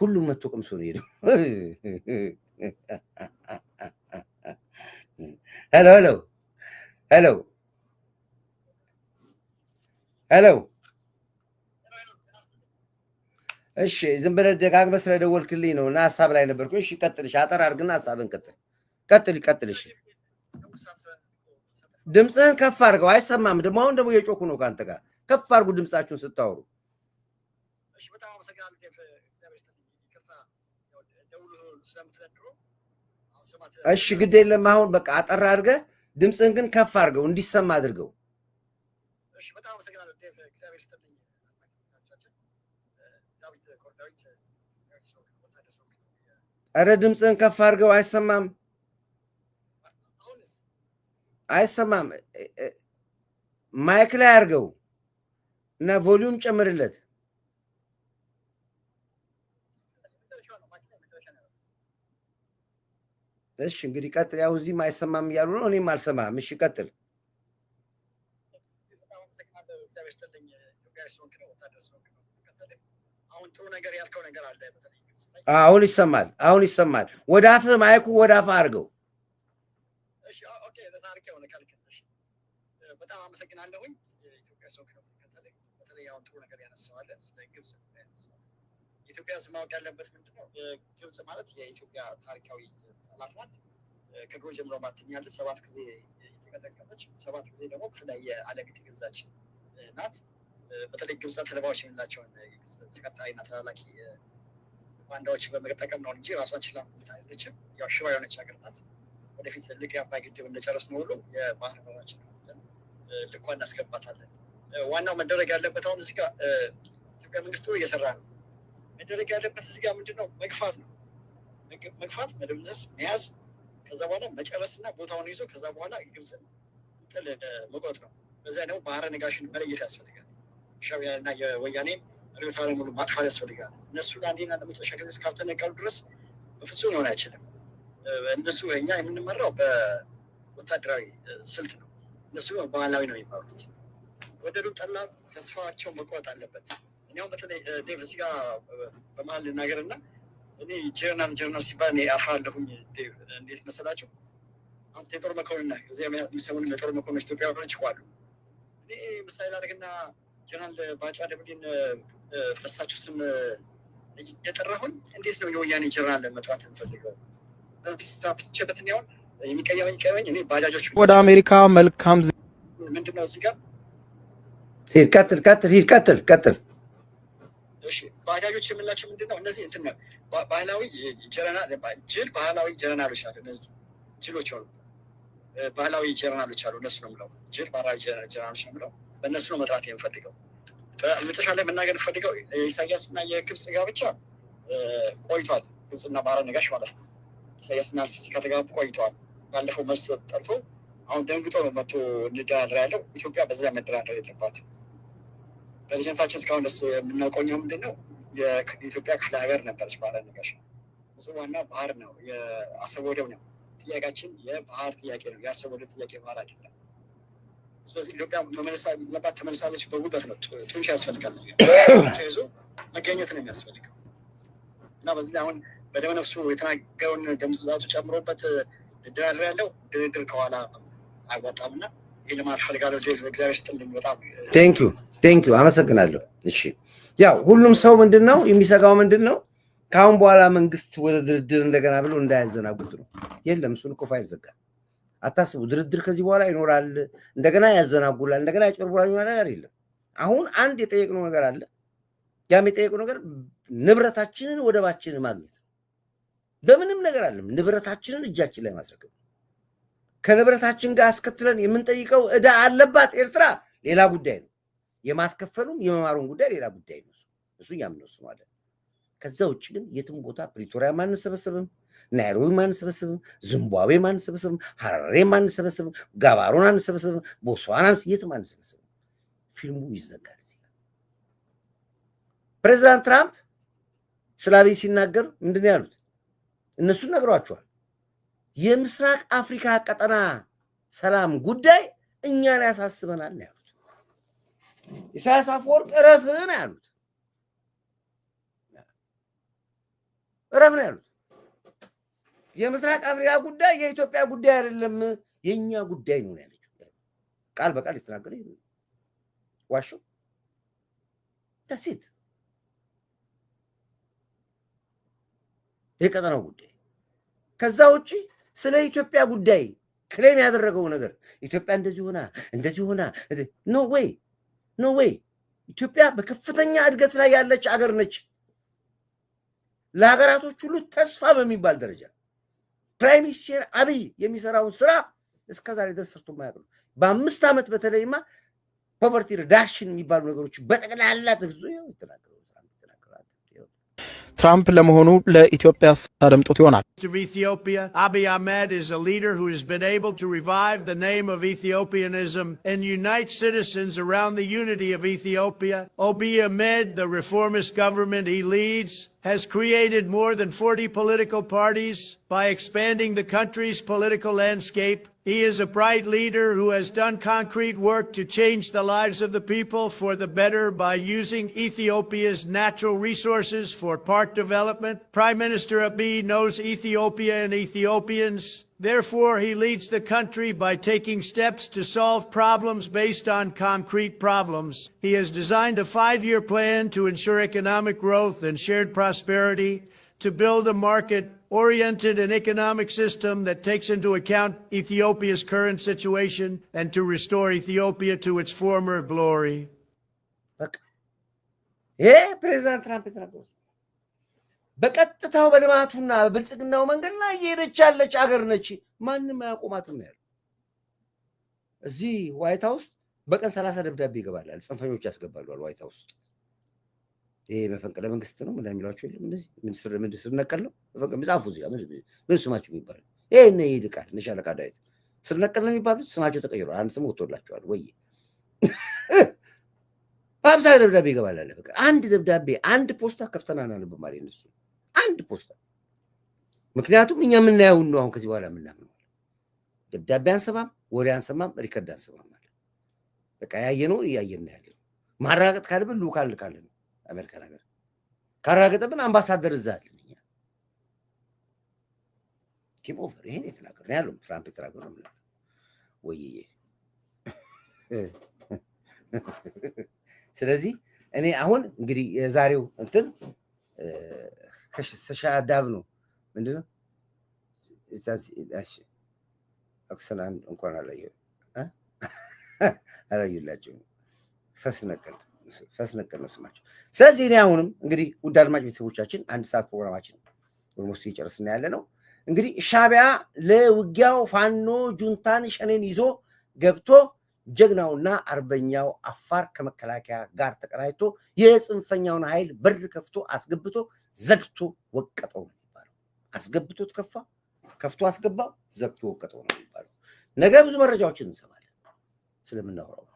ሁሉም መጥቶ ቀምሶ ነው ሄደው። ሄሎ። እሺ ዝም ብለህ ደጋግመህ ስለደወልክልኝ ነው እና ሀሳብ ላይ ነበርኩ። እሺ ቀጥል። እሺ አጠር አድርግና ሀሳብን ቀጥል። እሺ ድምፅህን ከፍ አድርገው፣ አይሰማም። ደግሞ አሁን ደግሞ የጮኩ ነው ከአንተ ጋር። ከፍ አድርጉ ድምፃችሁን ስታወሩ። እሺ ግድ የለም። አሁን በቃ አጠር አድርገህ ድምፅህን ግን ከፍ አድርገው እንዲሰማ አድርገው። ኧረ ድምፅህን ከፍ አድርገው፣ አይሰማም። ማይክ ላይ አድርገው እና ቮሊዩም ጨምርለት። እሺ እንግዲህ ቀጥል። ያው እዚህም አይሰማም እያሉ ነው፣ እኔም አልሰማም። እሺ ቀጥል። አሁን ይሰማል። ወደ አፍህ ማይኩ ወደ አፍህ አድርገው። በጣም አመሰግናለሁኝ። የኢትዮጵያ ሰው ነው ከተለይ በተለይ አሁን ጥሩ ነገር ያነሳዋለን ስለ ግብጽ ኢትዮጵያ ማወቅ ያለበት ምንድነው? ግብጽ ማለት የኢትዮጵያ ታሪካዊ ጠላት ናት። ከድሮ ጀምሮ ባትኛለች፣ 7 ጊዜ የተቀጠቀጠች፣ 7 ጊዜ ደግሞ በተለያየ ዓለም የተገዛች ናት። በተለይ ግብጽ ተለባዎች የምንላቸውን ተከታይና ተላላኪ ባንዳዎችን በመጠቀም ነው እንጂ ራሷን ችላ አይደለችም። ያው ሽባ የሆነች ሀገር ናት። ወደፊት ልክ የአባይ ግድብ እንደጨረስን ሁሉ የባህር በራችን ልኳ እናስገባታለን። ዋናው መደረግ ያለበት አሁን እዚህ ጋር ኢትዮጵያ መንግስቱ እየሰራ ነው። መደረግ ያለበት እዚህ ጋር ምንድነው? መግፋት ነው። መግፋት፣ መደምሰስ፣ መያዝ ከዛ በኋላ መጨረስና ቦታውን ይዞ ከዛ በኋላ ግብፅን ጥል መቆጥ ነው። በዛ ደግሞ ባህረ ነጋሽን መለየት ያስፈልጋል። ሻዕቢያና የወያኔን ርዕዮተ ዓለም ሙሉ ማጥፋት ያስፈልጋል። እነሱ ለአንዴና ለመጨረሻ ጊዜ እስካልተነቀሉ ድረስ በፍጹም ሊሆን አይችልም። እነሱ እኛ የምንመራው በወታደራዊ ስልት ነው። እነሱ ባህላዊ ነው የሚባሉት። ወደዱ ጠላ ተስፋቸው መቆረጥ አለበት። እኛውም በተለይ ዴቭ እዚህ ጋር በመሀል ልናገርና እኔ ጀነራል ሲባል እኔ አፍራለሁኝ። ዴቭ እንዴት መሰላቸው? አንተ የጦር መኮንን ነህ። እዚያ የሚሰሙን የጦር መኮንኖች ኢትዮጵያውያኖች ይቋሉ። እኔ ምሳሌ ላደርግና ጀነራል ባጫ ደብሌን በሳቸው ስም እየጠራሁኝ እንዴት ነው የወያኔ ጀነራል መጥራት እንፈልገው? ብቻበትን ያሁን የሚቀየመኝ እኔ ባጃጆች ወደ አሜሪካ መልካም ምንድነው እዚህ ጋር ቀጥል። እሺ ባጃጆች የምንላቸው ምንድነው? እነዚህ እንትን ነው ባህላዊ ጅል ባህላዊ ጀነራሎች አሉ። እነዚህ ጅሎች ሆኑ ባህላዊ ጀነራሎች አሉ። እነሱ ነው የምለው ጅል ባህላዊ ጀነራሎች ነው የምለው። በእነሱ ነው መጥራት የምፈልገው። መጨረሻ ላይ መናገር የምፈልገው ኢሳያስ እና የግብፅ ጋብቻ ቆይቷል። ግብፅና ባህረ ነጋሽ ማለት ነው። ኢሳያስና ሲሲ ከተጋቡ ቆይተዋል። ባለፈው መልስ ጠርቶ አሁን ደንግጦ ነው መጥቶ እንደራደር ያለው። ኢትዮጵያ በዛ መደራደር የለባትም። ፕሬዚደንታችን እስካሁን ደስ የምናውቀው እኛ ምንድን ነው የኢትዮጵያ ክፍለ ሀገር ነበረች ባህረ ነጋሽ። ዋና ባህር ነው፣ የአሰብ ወደብ ነው። ጥያቄያችን የባህር ጥያቄ ነው፣ የአሰብ ወደብ ጥያቄ ባህር አይደለም። ስለዚህ ኢትዮጵያ መመለሳባት ተመልሳለች። በጉልበት ነው፣ ጡንቻ ያስፈልጋል። ጡንቻ ይዞ መገኘት ነው የሚያስፈልገው እና በዚህ ላይ አሁን በደመነፍሱ የተናገረውን ደምስዛቱ ጨምሮበት ድርድር ያለው ድርድር ከኋላ አይወጣም እና ይህ ልማት ፈልጋለሁ። እግዚአብሔር ስጥልኝ። በጣም ቴንኪው አመሰግናለሁ። እሺ ያው ሁሉም ሰው ምንድን ነው የሚሰጋው? ምንድን ነው ከአሁን በኋላ መንግስት ወደ ድርድር እንደገና ብሎ እንዳያዘናጉት ነው። የለም እሱን እኮ ፋይል ዘጋ። አታስቡ። ድርድር ከዚህ በኋላ ይኖራል። እንደገና ያዘናጉላል፣ እንደገና ያጭበርብራል ነገር የለም። አሁን አንድ የጠየቅነው ነገር አለ። ያም የጠየቅነው ነገር ንብረታችንን ወደባችንን ማግኘት ነው። በምንም ነገር አለም ንብረታችንን እጃችን ላይ ማስረከብ። ከንብረታችን ጋር አስከትለን የምንጠይቀው ዕዳ አለባት ኤርትራ፣ ሌላ ጉዳይ ነው። የማስከፈሉም የመማሩን ጉዳይ ሌላ ጉዳይ ነው። እሱ ያምንወስነዋለን። ከዛ ውጭ ግን የትም ቦታ ፕሪቶሪያ ማንሰበሰብም፣ ናይሮቢ ማንሰበሰብም፣ ዚምባብዌ ማንሰበሰብም፣ ሀረሬ ማንሰበሰብም፣ ጋባሮን አንሰበሰብም፣ ቦትስዋናንስ የትም አንሰበሰብም። ፊልሙ ይዘጋል። ፕሬዚዳንት ትራምፕ ስለ አብይ ሲናገር ምንድን ነው ያሉት? እነሱን ነግሯቸዋል። የምስራቅ አፍሪካ ቀጠና ሰላም ጉዳይ እኛን ያሳስበናል ነው ያሉት። ኢሳያስ አፈወርቅ እረፍ ነው ያሉት። እረፍ ነው ያሉት። የምስራቅ አፍሪካ ጉዳይ የኢትዮጵያ ጉዳይ አይደለም፣ የኛ ጉዳይ ነው ያለችው። ቃል በቃል የተናገረ ዋሹ ተሲት የቀጠናው ጉዳይ። ከዛ ውጪ ስለ ኢትዮጵያ ጉዳይ ክሌም ያደረገው ነገር ኢትዮጵያ እንደዚህ ሆና ኖ ዌይ። ኢትዮጵያ በከፍተኛ እድገት ላይ ያለች አገር ነች። ለሀገራቶች ሁሉ ተስፋ በሚባል ደረጃ ፕራይም ሚኒስትር አብይ የሚሰራውን ስራ እስከዛሬ ድረስ ሰርቶ ማያውቅ ነው። በ5 ዓመት በተለይማ ፖቨርቲ ሪዳክሽን የሚባሉ ነገሮች በጠቅላላ ተግዞ ይተናገራል። ትራምፕ ለመሆኑ ለኢትዮጵያ አደምጦት ይሆናል? Ethiopia, Abiy Ahmed is a leader who has been able to revive the name of Ethiopianism and unite citizens around the unity of Ethiopia. Abiy Ahmed, the reformist government he leads, has created more than 40 political parties by expanding the country's political landscape. He is a bright leader who has done concrete work to change the lives of the people for the better by using Ethiopia's natural resources for park development. Prime Minister Abiy knows Ethiopia and Ethiopians. Therefore, he leads the country by taking steps to solve problems based on concrete problems. He has designed a 5-year plan to ensure economic growth and shared prosperity, to build a market-oriented and economic system that takes into account Ethiopia's current situation and to restore Ethiopia to its former glory. President Trump በቀጥታው በልማቱና በብልጽግናው መንገድ ላይ እየሄደች ያለች አገር ነች። ማንም አያቆማትም ያለው እዚህ ዋይት ሃውስ በቀን 30 ደብዳቤ ይገባል። ጽንፈኞች ያስገባሉ ዋይት ሃውስ። ይሄ መፈንቅለ መንግስት ነው ምናምን የሚሏቸው የለም እንደዚህ ምን ስር ነቀል ነው መፈንቅለ ጻፉ እዚህ ጋር ምን ስማቸው የሚባለው ይሄ እነ ይልቃል እነ ሻለቃ ዳዊት ስር ነቀል ነው የሚባሉት ስማቸው ተቀይሯል። አንድ ስም ወጥቶላቸዋል ወይ በአምሳ ደብዳቤ ይገባል አለ በቃ አንድ ደብዳቤ አንድ ፖስታ ከፍተና አናነብም ማለት እነሱ አንድ ፖስታ ምክንያቱም እኛ የምናየው ነው አሁን ከዚህ በኋላ የምናምነው ደብዳቤ አንሰማም ወሬ አንሰማም ሪከርድ አንሰማም ማለት በቃ ያየነው እያየን ነው ያለው ማራገጥ ካለብን ልኡካን ልካለን አሜሪካ ነገር ካራገጠብን አምባሳደር እዛ አለን እኛ ኪም ኦቨር ይሄን የተናገረው ያለው ትራምፕ የተናገረው ነው ወይዬ ስለዚህ እኔ አሁን እንግዲህ የዛሬው እንትን ከሻዳብ ነው ምንድነው እሺ አክሰናን እንኳን አላየላቸውም ፈስነቀል ነው ስማቸው። ስለዚህ እኔ አሁንም እንግዲህ ውድ አድማጭ ቤተሰቦቻችን አንድ ሰዓት ፕሮግራማችን ኦልሞስት እየጨረስን ያለ ነው። እንግዲህ ሻዕቢያ ለውጊያው ፋኖ ጁንታን ሸኔን ይዞ ገብቶ ጀግናውና አርበኛው አፋር ከመከላከያ ጋር ተቀናጅቶ የጽንፈኛውን ኃይል በር ከፍቶ አስገብቶ ዘግቶ ወቀጠው ነው የሚባለው። አስገብቶት ከፍቶ አስገባው ዘግቶ ወቀጠው ነው የሚባለው። ነገ ብዙ መረጃዎችን እንሰማለን ስለምናወራው።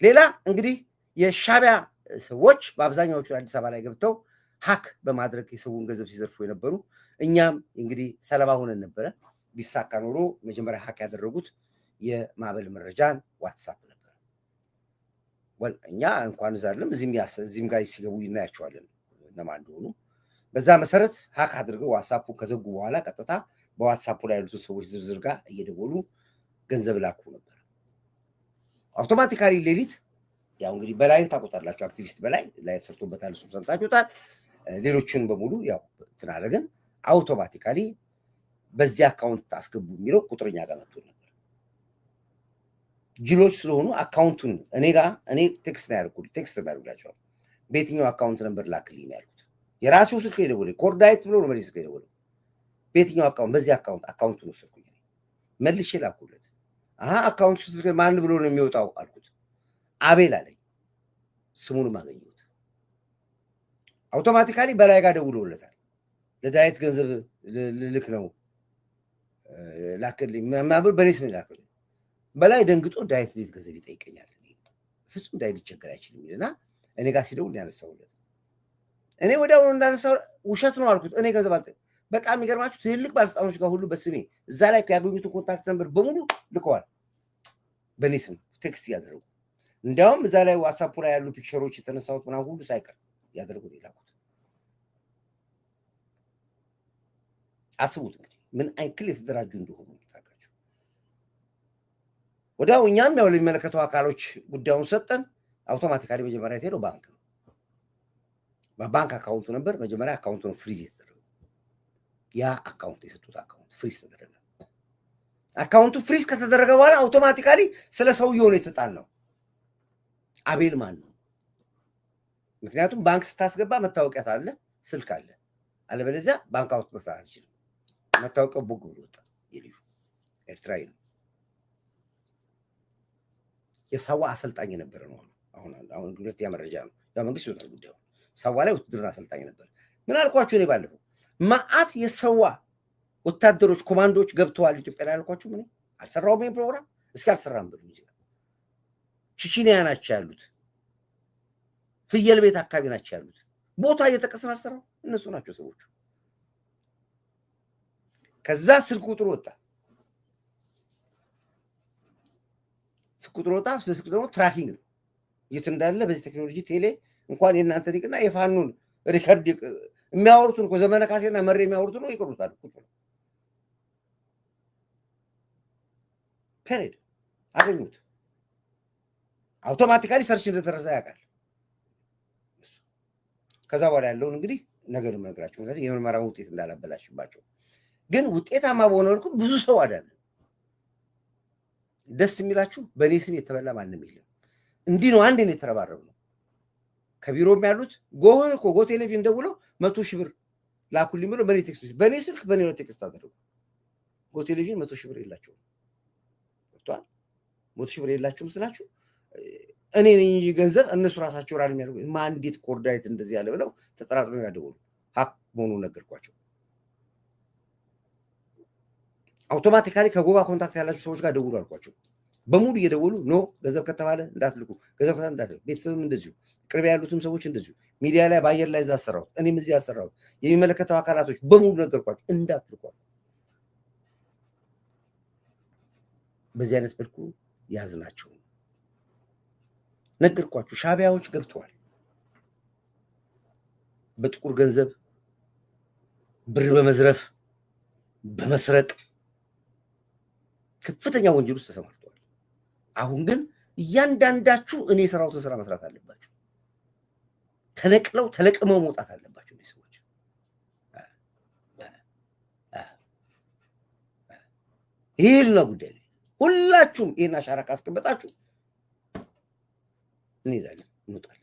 ሌላ እንግዲህ የሻዕቢያ ሰዎች በአብዛኛዎቹ አዲስ አበባ ላይ ገብተው ሀክ በማድረግ የሰውን ገንዘብ ሲዘርፉ የነበሩ እኛም እንግዲህ ሰለባ ሆነን ነበረ። ቢሳካ ኖሮ መጀመሪያ ሀክ ያደረጉት የማዕበል መረጃን ዋትሳፕ ነበር። እኛ እንኳን ዛሬም እዚህም ጋር ሲገቡ እናያቸዋለን እነማን እንደሆኑ። በዛ መሰረት ሀክ አድርገው ዋትሳፑን ከዘጉ በኋላ ቀጥታ በዋትሳፑ ላይ ያሉት ሰዎች ዝርዝር ጋር እየደወሉ ገንዘብ ላኩ ነበር። አውቶማቲካሊ ሌሊት ያው እንግዲህ በላይን ታቆጣላችሁ አክቲቪስት በላይ ላይ ተሰርቶበታል እሱ ሰምታችሁታል። ሌሎችን በሙሉ ያው ትናረገን አውቶማቲካሊ በዚህ አካውንት አስገቡ የሚለው ቁጥርኛ ጋር መጥቶ ነበር። ጅሎች ስለሆኑ አካውንቱን እኔ ቴክስት ነው ያልኩት ቴክስት ያደርጉላቸዋል። በየትኛው አካውንት ነበር ላክልኝ ነው ያልኩት። የራሴው ስልክ የደወለኝ ኮርዳይት ብሎ ነው መልስ የደወለው። በየትኛው አካውንት በዚህ አካውንቱን ወሰድኩኝ መልሼ ላኩለት። አካውንቱ ስልክ ማን ብሎ ነው የሚወጣው አልኩት። አቤል አለኝ። ስሙንም አገኘሁት። አውቶማቲካሊ በላይ ጋር ደውሎለታል። ለዳዊት ገንዘብ ልልክ ነው ላክልኝ ማብል በኔ ስም ላክልኝ። በላይ ደንግጦ ዳዊት እንዴት ገንዘብ ይጠይቀኛል? ፍጹም ዳዊት ሊቸገር አይችልም ይልና እኔ ጋር ሲደውል ያነሳውለት። እኔ ወዲያውኑ እንዳነሳው ውሸት ነው አልኩት። እኔ ገንዘብ አልጠ በጣም የሚገርማችሁ ትልልቅ ባለስልጣኖች ጋር ሁሉ በስሜ እዛ ላይ ያገኙትን ኮንታክት ነምበር በሙሉ ልከዋል። በኔ ስም ቴክስት እያደረጉ እንዲያውም እዛ ላይ ዋትሳፑ ላይ ያሉ ፒክቸሮች የተነሳሁት ምናምን ሁሉ ሳይቀር ያደረጉ ላኩት። አስቡት እንግዲህ ምን አይክል የተደራጁ እንደሆኑ ታውቃችሁ። ወዲያው እኛም ያው ለሚመለከተው አካሎች ጉዳዩን ሰጠን። አውቶማቲካሊ መጀመሪያ የተሄደው ባንክ ነው። በባንክ አካውንቱ ነበር መጀመሪያ አካውንቱን ፍሪዝ የተደረገው። ያ አካውንት የሰጡት አካውንት ፍሪዝ ተደረገ። አካውንቱ ፍሪዝ ከተደረገ በኋላ አውቶማቲካሊ ስለ ሰውየው ነው የተጣልነው። አቤል ማን ነው? ምክንያቱም ባንክ ስታስገባ መታወቂያ አለ፣ ስልክ አለ። አለበለዚያ ባንክ አውት መስራት አትችልም። መታወቂያው ቦግ ብሎ ወጣ። የልጁ ኤርትራዊ ነው። የሳዋ አሰልጣኝ ነበር ነው አሁን ሁለተኛ መረጃ ነው። ያው መንግስት ይወጣል ጉዳዩ። ሳዋ ላይ ውትድርና አሰልጣኝ ነበር። ምን አልኳችሁ እኔ ባለፈው ማአት የሰዋ ወታደሮች ኮማንዶዎች ገብተዋል ኢትዮጵያ ላይ አልኳችሁ። ምን አልሰራውም ይሄን ፕሮግራም እስኪ አልሰራም ብሉ እንጂ ቺቺኒያ ናቸው ያሉት፣ ፍየል ቤት አካባቢ ናቸው ያሉት። ቦታ እየጠቀስን አልሰራው እነሱ ናቸው ሰዎቹ። ከዛ ስልክ ቁጥሩ ወጣ። ስልክ ቁጥሩ ወጣ። ስልክ ደግሞ ትራኪንግ ነው የት እንዳለ በዚህ ቴክኖሎጂ ቴሌ እንኳን የእናንተ ሊቅና የፋኑን ሪከርድ የሚያወሩትን እኮ ዘመነ ካሴና መሬ የሚያወሩት ነው ይቀሩታል። ፔሬድ አገኙት። አውቶማቲካሊ ሰርች እንደተደረሰ ያውቃል። ከዛ በኋላ ያለውን እንግዲህ ነገር የምነግራችሁ ምክንያቱም የምርመራ ውጤት እንዳላበላሽባቸው። ግን ውጤታማ በሆነ መልኩ ብዙ ሰው አዳነ። ደስ የሚላችሁ በእኔ ስም የተበላ ማንም የለም። እንዲህ ነው አንዴ ነው የተረባረብነው። ከቢሮም ያሉት ጎ ቴሌቪዥን ደውለው 100,000 ብር ላኩልኝ ብሎ በእኔ ስልክ በእኔ ቴክስት አደረጉ። ጎ ቴሌቪዥን 100,000 ብር የላቸውም። ወጥቷል። 100,000 ብር የላቸውም ስላችሁ እኔ ነኝ እንጂ ገንዘብ እነሱ ራሳቸው ራን የሚያደርጉ ማን እንዴት ኮርዳይት እንደዚህ ያለ ብለው ተጠራጥረው ያደወሉ ሀቅ መሆኑን ነገርኳቸው። አውቶማቲካሊ ከጎባ ኮንታክት ያላችሁ ሰዎች ጋር ደውሉ አልኳቸው። በሙሉ እየደወሉ ኖ ገንዘብ ከተባለ እንዳትልኩ፣ ገንዘብ ከተባለ እንዳትልኩ። ቤተሰብም እንደዚሁ ቅርብ ያሉትም ሰዎች እንደዚሁ ሚዲያ ላይ በአየር ላይ እዛ አሰራሁት፣ እኔም እዚህ አሰራሁት። የሚመለከተው አካላቶች በሙሉ ነገርኳቸው እንዳትልኳል። በዚህ አይነት መልኩ ያዝናቸው ነገርኳችሁ። ሻቢያዎች ገብተዋል። በጥቁር ገንዘብ ብር በመዝረፍ በመስረቅ ከፍተኛ ወንጀል ውስጥ ተሰማርተዋል። አሁን ግን እያንዳንዳችሁ እኔ የሰራሁትን ስራ መስራት አለባችሁ። ተነቅለው ተለቅመው መውጣት አለባችሁ። ሰዎች ይሄ ልና ጉዳይ ሁላችሁም ይሄን አሻራ ካስቀመጣችሁ እንሄዳለን፣ እንወጣለን።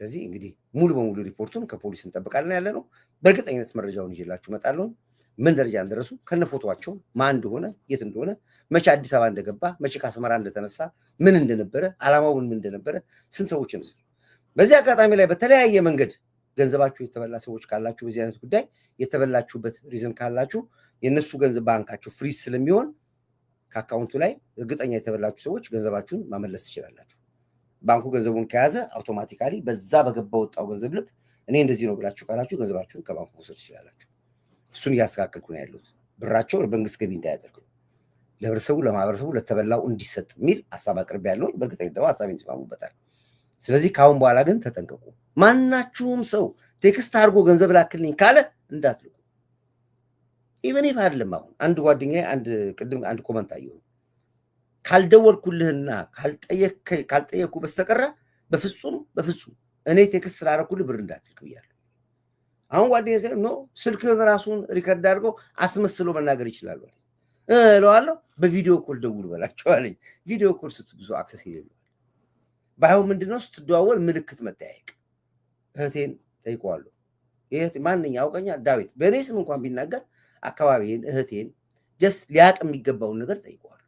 ስለዚህ እንግዲህ ሙሉ በሙሉ ሪፖርቱን ከፖሊስ እንጠብቃለን ያለ ነው። በእርግጠኝነት መረጃውን ይዤላችሁ እመጣለሁ። ምን ደረጃ እንደደረሱ ከነፎቶዋቸው ማን እንደሆነ የት እንደሆነ መቼ አዲስ አበባ እንደገባ መቼ ከአስመራ እንደተነሳ ምን እንደነበረ ዓላማው ምን እንደነበረ ስንት ሰዎች ነው። በዚህ አጋጣሚ ላይ በተለያየ መንገድ ገንዘባችሁ የተበላ ሰዎች ካላችሁ በዚህ አይነት ጉዳይ የተበላችሁበት ሪዝን ካላችሁ የነሱ ገንዘብ ባንካችሁ ፍሪዝ ስለሚሆን ከአካውንቱ ላይ እርግጠኛ የተበላችሁ ሰዎች ገንዘባችሁን ማመለስ ትችላላችሁ። ባንኩ ገንዘቡን ከያዘ አውቶማቲካሊ በዛ በገባ ወጣው ገንዘብ ልክ እኔ እንደዚህ ነው ብላችሁ ካላችሁ ገንዘባችሁን ከባንኩ መውሰድ ትችላላችሁ። እሱን እያስተካከልኩ ነው ያለሁት። ብራቸው ለመንግስት ገቢ እንዳያደርግ ለህብረተሰቡ ለማህበረሰቡ ለተበላው እንዲሰጥ የሚል ሀሳብ አቅርቤ ያለሁኝ። በእርግጠኝነት ደግሞ ሀሳቤን ይስማሙበታል። ስለዚህ ከአሁን በኋላ ግን ተጠንቀቁ። ማናችሁም ሰው ቴክስት አድርጎ ገንዘብ ላክልኝ ካለ እንዳትልቁ። ኢቨን ኢፍ አይደለም አሁን አንድ ጓደኛዬ ቅድም አንድ ኮመንት አየሁ። ካልደወልኩልህና ካልጠየቅኩ በስተቀረ በፍጹም እኔ ቴክስት ስላደረኩልህ ብር እንዳትልክ ብያለሁ። አሁን ጓደኛዬ ነው ስልክህን ራሱን ሪከርድ አድርገው አስመስሎ መናገር ይችላሉ እለዋለሁ። በቪዲዮ ኮል ደውል በላቸው አለኝ። ቪዲዮ ኮል ብዙ አክሰስ የሌለው ባይሆን ምንድነው ስትደዋወል ምልክት መጠያየቅ። እህቴን ጠይቀዋለሁ። ይሄ ማንኛ አውቀኛ ዳዊት በእኔ ስም እንኳን ቢናገር አካባቢን እህቴን ጀስት ሊያቅ የሚገባውን ነገር ጠይቀዋለሁ።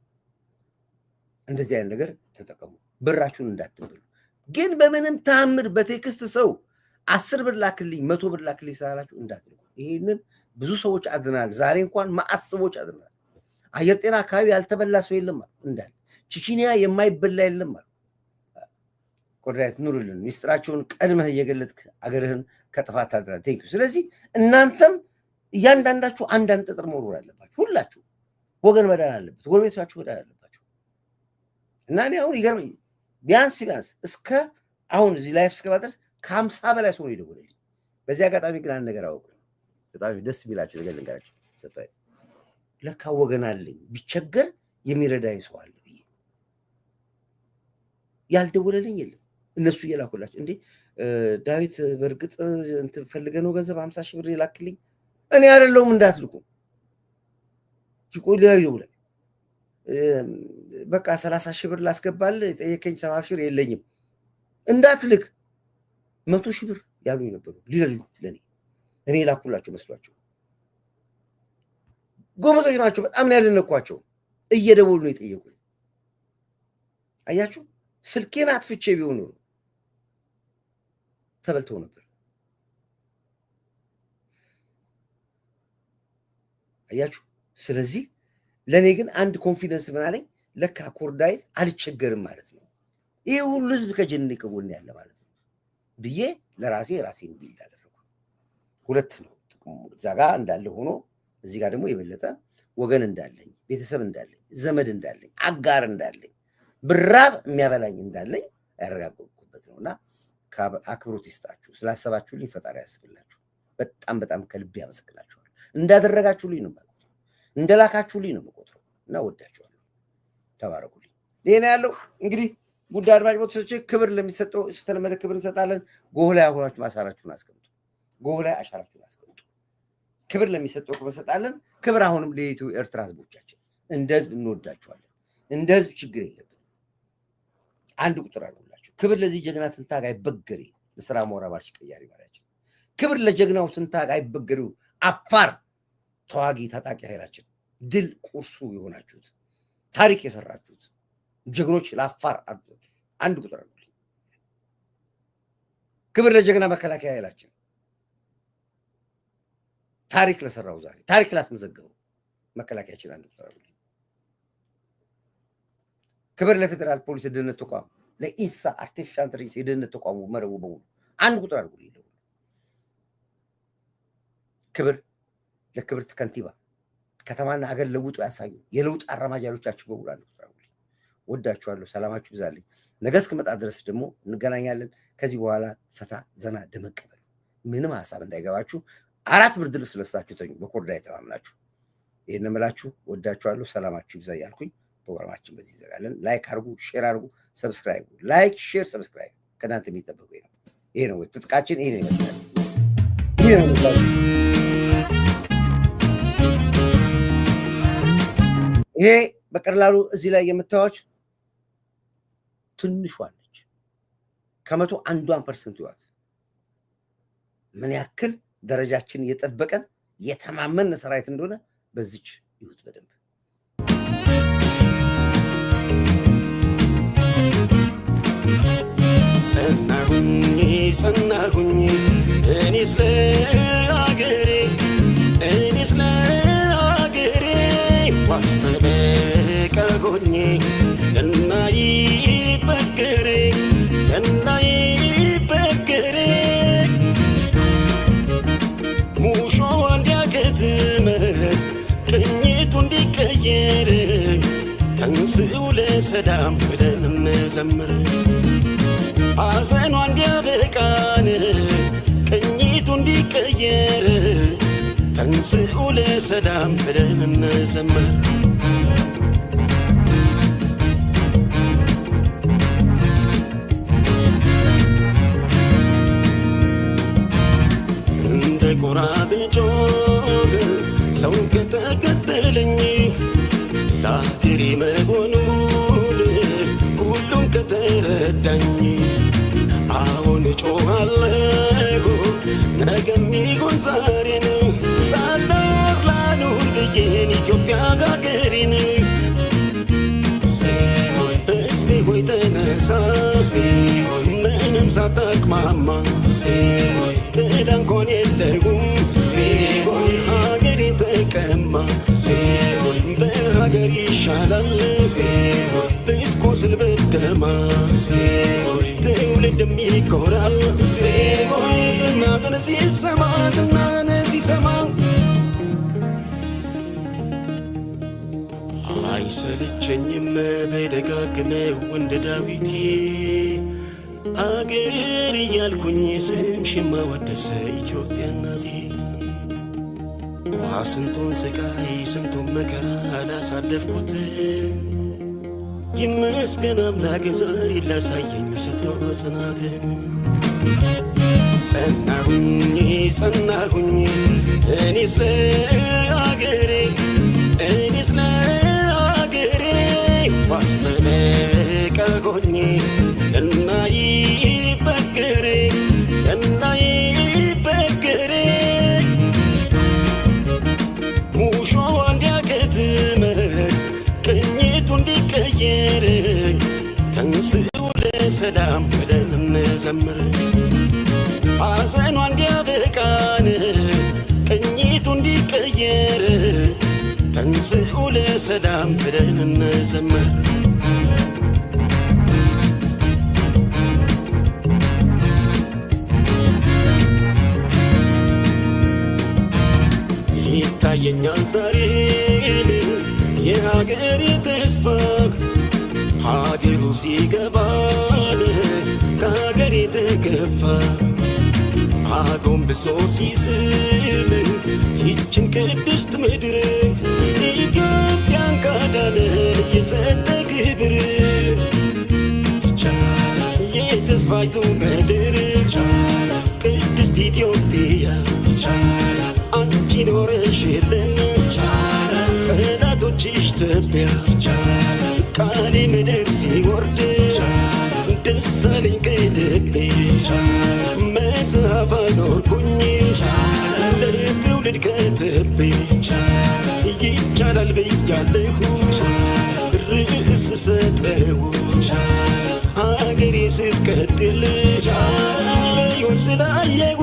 እንደዚህ አይነት ነገር ተጠቀሙ። ብራችሁን እንዳትበሉ። ግን በምንም ታምር በቴክስት ሰው 10 ብር ላክልኝ 100 ብር ላክልኝ ስላላችሁ እንዳትልኩ። ይሄንን ብዙ ሰዎች አዝናል። ዛሬ እንኳን ማአት ሰዎች አዝናል። አየር ጤና አካባቢ ያልተበላ ሰው የለም እንዳለ ቺቺኒያ የማይበላ የለም። ኮርዳይት ኑሩልን። ሚስጥራቸውን ቀድመህ እየገለጥክ አገርህን ከጥፋት ታድራል። ቴንክ ዩ። ስለዚህ እናንተም እያንዳንዳችሁ አንዳንድ ጠጠር መወርወር አለባችሁ። ሁላችሁ ወገን መዳን አለበት፣ ጎረቤታችሁ መዳን አለባችሁ። እና እኔ አሁን ይገርመኝ ቢያንስ እስከ አሁን እዚህ ላይፍ እስከባ ድረስ ከ50 በላይ ሰው ነው የደወለልኝ። በዚህ አጋጣሚ ግን አንድ ነገር አውቁ። በጣም ደስ የሚላችሁ ነገር ልንገራችሁ። ሰጣይ ለካ ወገን አለኝ ቢቸገር የሚረዳኝ ሰው አለ ብዬ ያልደወለልኝ የለም። እነሱ እየላኩላችሁ እንዴ ዳዊት በእርግጥ እንትን ፈልገህ ነው ገንዘብ 50 ሺህ ብር ይላክልኝ እኔ አይደለሁም እንዳትልኩ። ይቆይ ይውላል በቃ 30 ሺህ ብር ላስገባል የጠየቀኝ 70 ሺህ የለኝም እንዳትልክ 100 ሺህ ብር ያሉኝ ነበሩ ሊለሉ ለኔ እኔ ላኩላቸው መስሏቸው። ጎበዞች ናቸው። በጣም ነው ያደነኳቸው። እየደወሉ ነው የጠየቁኝ። አያችሁ ስልኬን አጥፍቼ ቢሆን ኖሮ ተበልተው ነበር። አያችሁ። ስለዚህ ለኔ ግን አንድ ኮንፊደንስ ምን አለኝ፣ ለካ ኮርዳይት አልቸገርም ማለት ነው። ይሄ ሁሉ ህዝብ ከጀኔ ከጎን ያለ ማለት ነው ብዬ ለራሴ ራሴን ቢል አደረኩ። ሁለት ነው ጥቅሙ። እዛ ጋር እንዳለ ሆኖ እዚህ ጋር ደግሞ የበለጠ ወገን እንዳለኝ፣ ቤተሰብ እንዳለኝ፣ ዘመድ እንዳለኝ፣ አጋር እንዳለኝ፣ ብራብ የሚያበላኝ እንዳለኝ ያረጋገጥኩበት ነውና አክብሮት ይስጣችሁ። ስላሰባችሁልኝ ፈጣሪ ያስብላችሁ። በጣም በጣም ከልብ ያመሰግናችኋል። እንዳደረጋችሁልኝ ነው ማለት እንደላካችሁልኝ ነው የምቆጥረው እና ወዳችኋለሁ። ተባረኩልኝ። ሌላ ያለው እንግዲህ ጉዳይ አድማጭ ቦታዎች ክብር ለሚሰጠው የተለመደ ክብር እንሰጣለን። ጎህ ላይ አሁናችሁ አሻራችሁን አስቀምጡ። ጎህ ላይ አሻራችሁን አስቀምጡ። ክብር ለሚሰጠው ክብር እንሰጣለን። ክብር አሁንም ለኢትዮ ኤርትራ ህዝቦቻችን እንደ ህዝብ እንወዳችኋለን። እንደ ህዝብ ችግር የለብንም። አንድ ቁጥር አድርጉላችሁ። ክብር ለዚህ ጀግና ትንታጋይ በገሬ ለስራ ሞራ ባርሽ ቀያሪ ባሪያችን። ክብር ለጀግናው ትንታጋይ በገሬው አፋር ተዋጊ ታጣቂ ኃይላችን ድል ቁርሱ የሆናችሁት ታሪክ የሰራችሁት ጀግኖች ለአፋር አንድ ቁጥር አድርጉልኝ። ክብር ለጀግና መከላከያ ኃይላችን፣ ታሪክ ለሰራው ዛሬ ታሪክ ላስመዘገበው መከላከያችን አንድ ቁጥር አድርጉልኝ። ክብር ለፌዴራል ፖሊስ የደህንነት ተቋም፣ ለኢንሳ አርቲፊሻል ኢንተለጀንስ የደህንነት ተቋሙ መረቡ በሙሉ አንድ ቁጥር አድርጉልኝ። ክብር ለክብርት ከንቲባ ከተማና ሀገር ለውጡ ያሳዩ የለውጥ አራማጃሎቻችሁ በሙሉ አንድ ቁጥር አድርጉልኝ። ወዳችኋለሁ። ሰላማችሁ ይብዛልኝ። ነገ እስክመጣ ድረስ ደግሞ እንገናኛለን። ከዚህ በኋላ ፈታ ዘና ደመቅ በሉ። ምንም ሀሳብ እንዳይገባችሁ 4 ብርድ ልብስ ለብሳችሁ ተኙ። በኮርዳ የተማምናችሁ ይሄን እምላችሁ ወዳችኋለሁ። ሰላማችሁ ይብዛ ያልኩኝ ፕሮግራማችን በዚህ ይዘጋለን። ላይክ አድርጉ፣ ሼር አድርጉ፣ ሰብስክራይብ ላይክ ሼር ሰብስክራይብ ከናንተ የሚጠበቀው ነው። ይሄ ነው ትጥቃችን። ይሄ ነው ይመስላል። ይሄ ነው ይመስላል። ይሄ በቀላሉ እዚህ ላይ የምታዩት ትንሿ ነች። ከመቶ 1% ይዋት ምን ያክል ደረጃችን የጠበቀን የተማመን ሰራዊት እንደሆነ በዚች ይሁት በደንብ ጸናሁኝ እኔስ ለአገሬ ዋስተበቀ ሆኜ እናይበገሬ ሙሾ እንዲያከትመ ቅኝቱ እንዲቀየር ተንስኡ ለሰላም ብለን እንዘምር። ሐዘኗ እንዲያበቃን ቅኝቱ እንዲቀየር ተንስኡ ለሰላም ብለን እንዘምር። እንደ ጎራ ብጮህ ሰው ከተከተለኝ ለአገሬ መሆኑን ሁሉም ከተረዳኝ አሁን እጮኻለሁ ነገም ይሁን ዛሬን ሳልኖር ላኑር ብዬን ኢትዮጵያ ሀገሬን። ሕዝቤ ሆይ ተነሳ ምንም ሳታቅማማ ጥላ እንኳን የለውም ሀገሬን ተቀማ በሀገር ይሻላል ብትቆስል በደማ ትውልድም ይኮራል ዝናን ሲሰማ አይሰለቸኝም በደጋግመው እንደ ዳዊት አገር እያልኩኝ ስምሽን ማወደስ ኢትዮጵያ እናቴ። ስንቱን ስቃይ ስንቱን መከራ አላሳለፍኩት ይመስገን አምላክ ዛሬ ላሳየኝ ሰጥቶ ጽናት። ጸናሁኝ እኔስ ለአገሬ ዋስተበቀ ሆኜ እናይበገሬ ሙሾ እንዲያከትመ ቅኝቱ እንዲቀየር ተንስኡ ለሰላም ብለን እንዘምር። ሐዘኗ እንዲያበቃን ቅኝቱ እንዲቀየር ተንስኡ ለሰላም ብለን እንዘምር። ይታየኛል ዛሬ የሀገሬ ተስፋ ሀገሩ ሲገባን ከሀገሬ ተገፋ አጎንብሶ ሲስም ይችን ቅድስት ምድር ኢትዮጵያን ካዳንን የሰጠ ክብር የተስፋይቱ ምድር ቅድስት ኢትዮጵያ አንቺ ኖረሽልን ጠላቶችሽ ትቢያ ቃሌ ምድር ሲወርድ ደስ አለኝ ከልቤ መጽሐፍ አኖርኩኝ ለትውልድ ከትቤ ይቻላል ብያለሁ ርዕስ ሰጠው ስትቀጥል ቻዮ ስላየሁ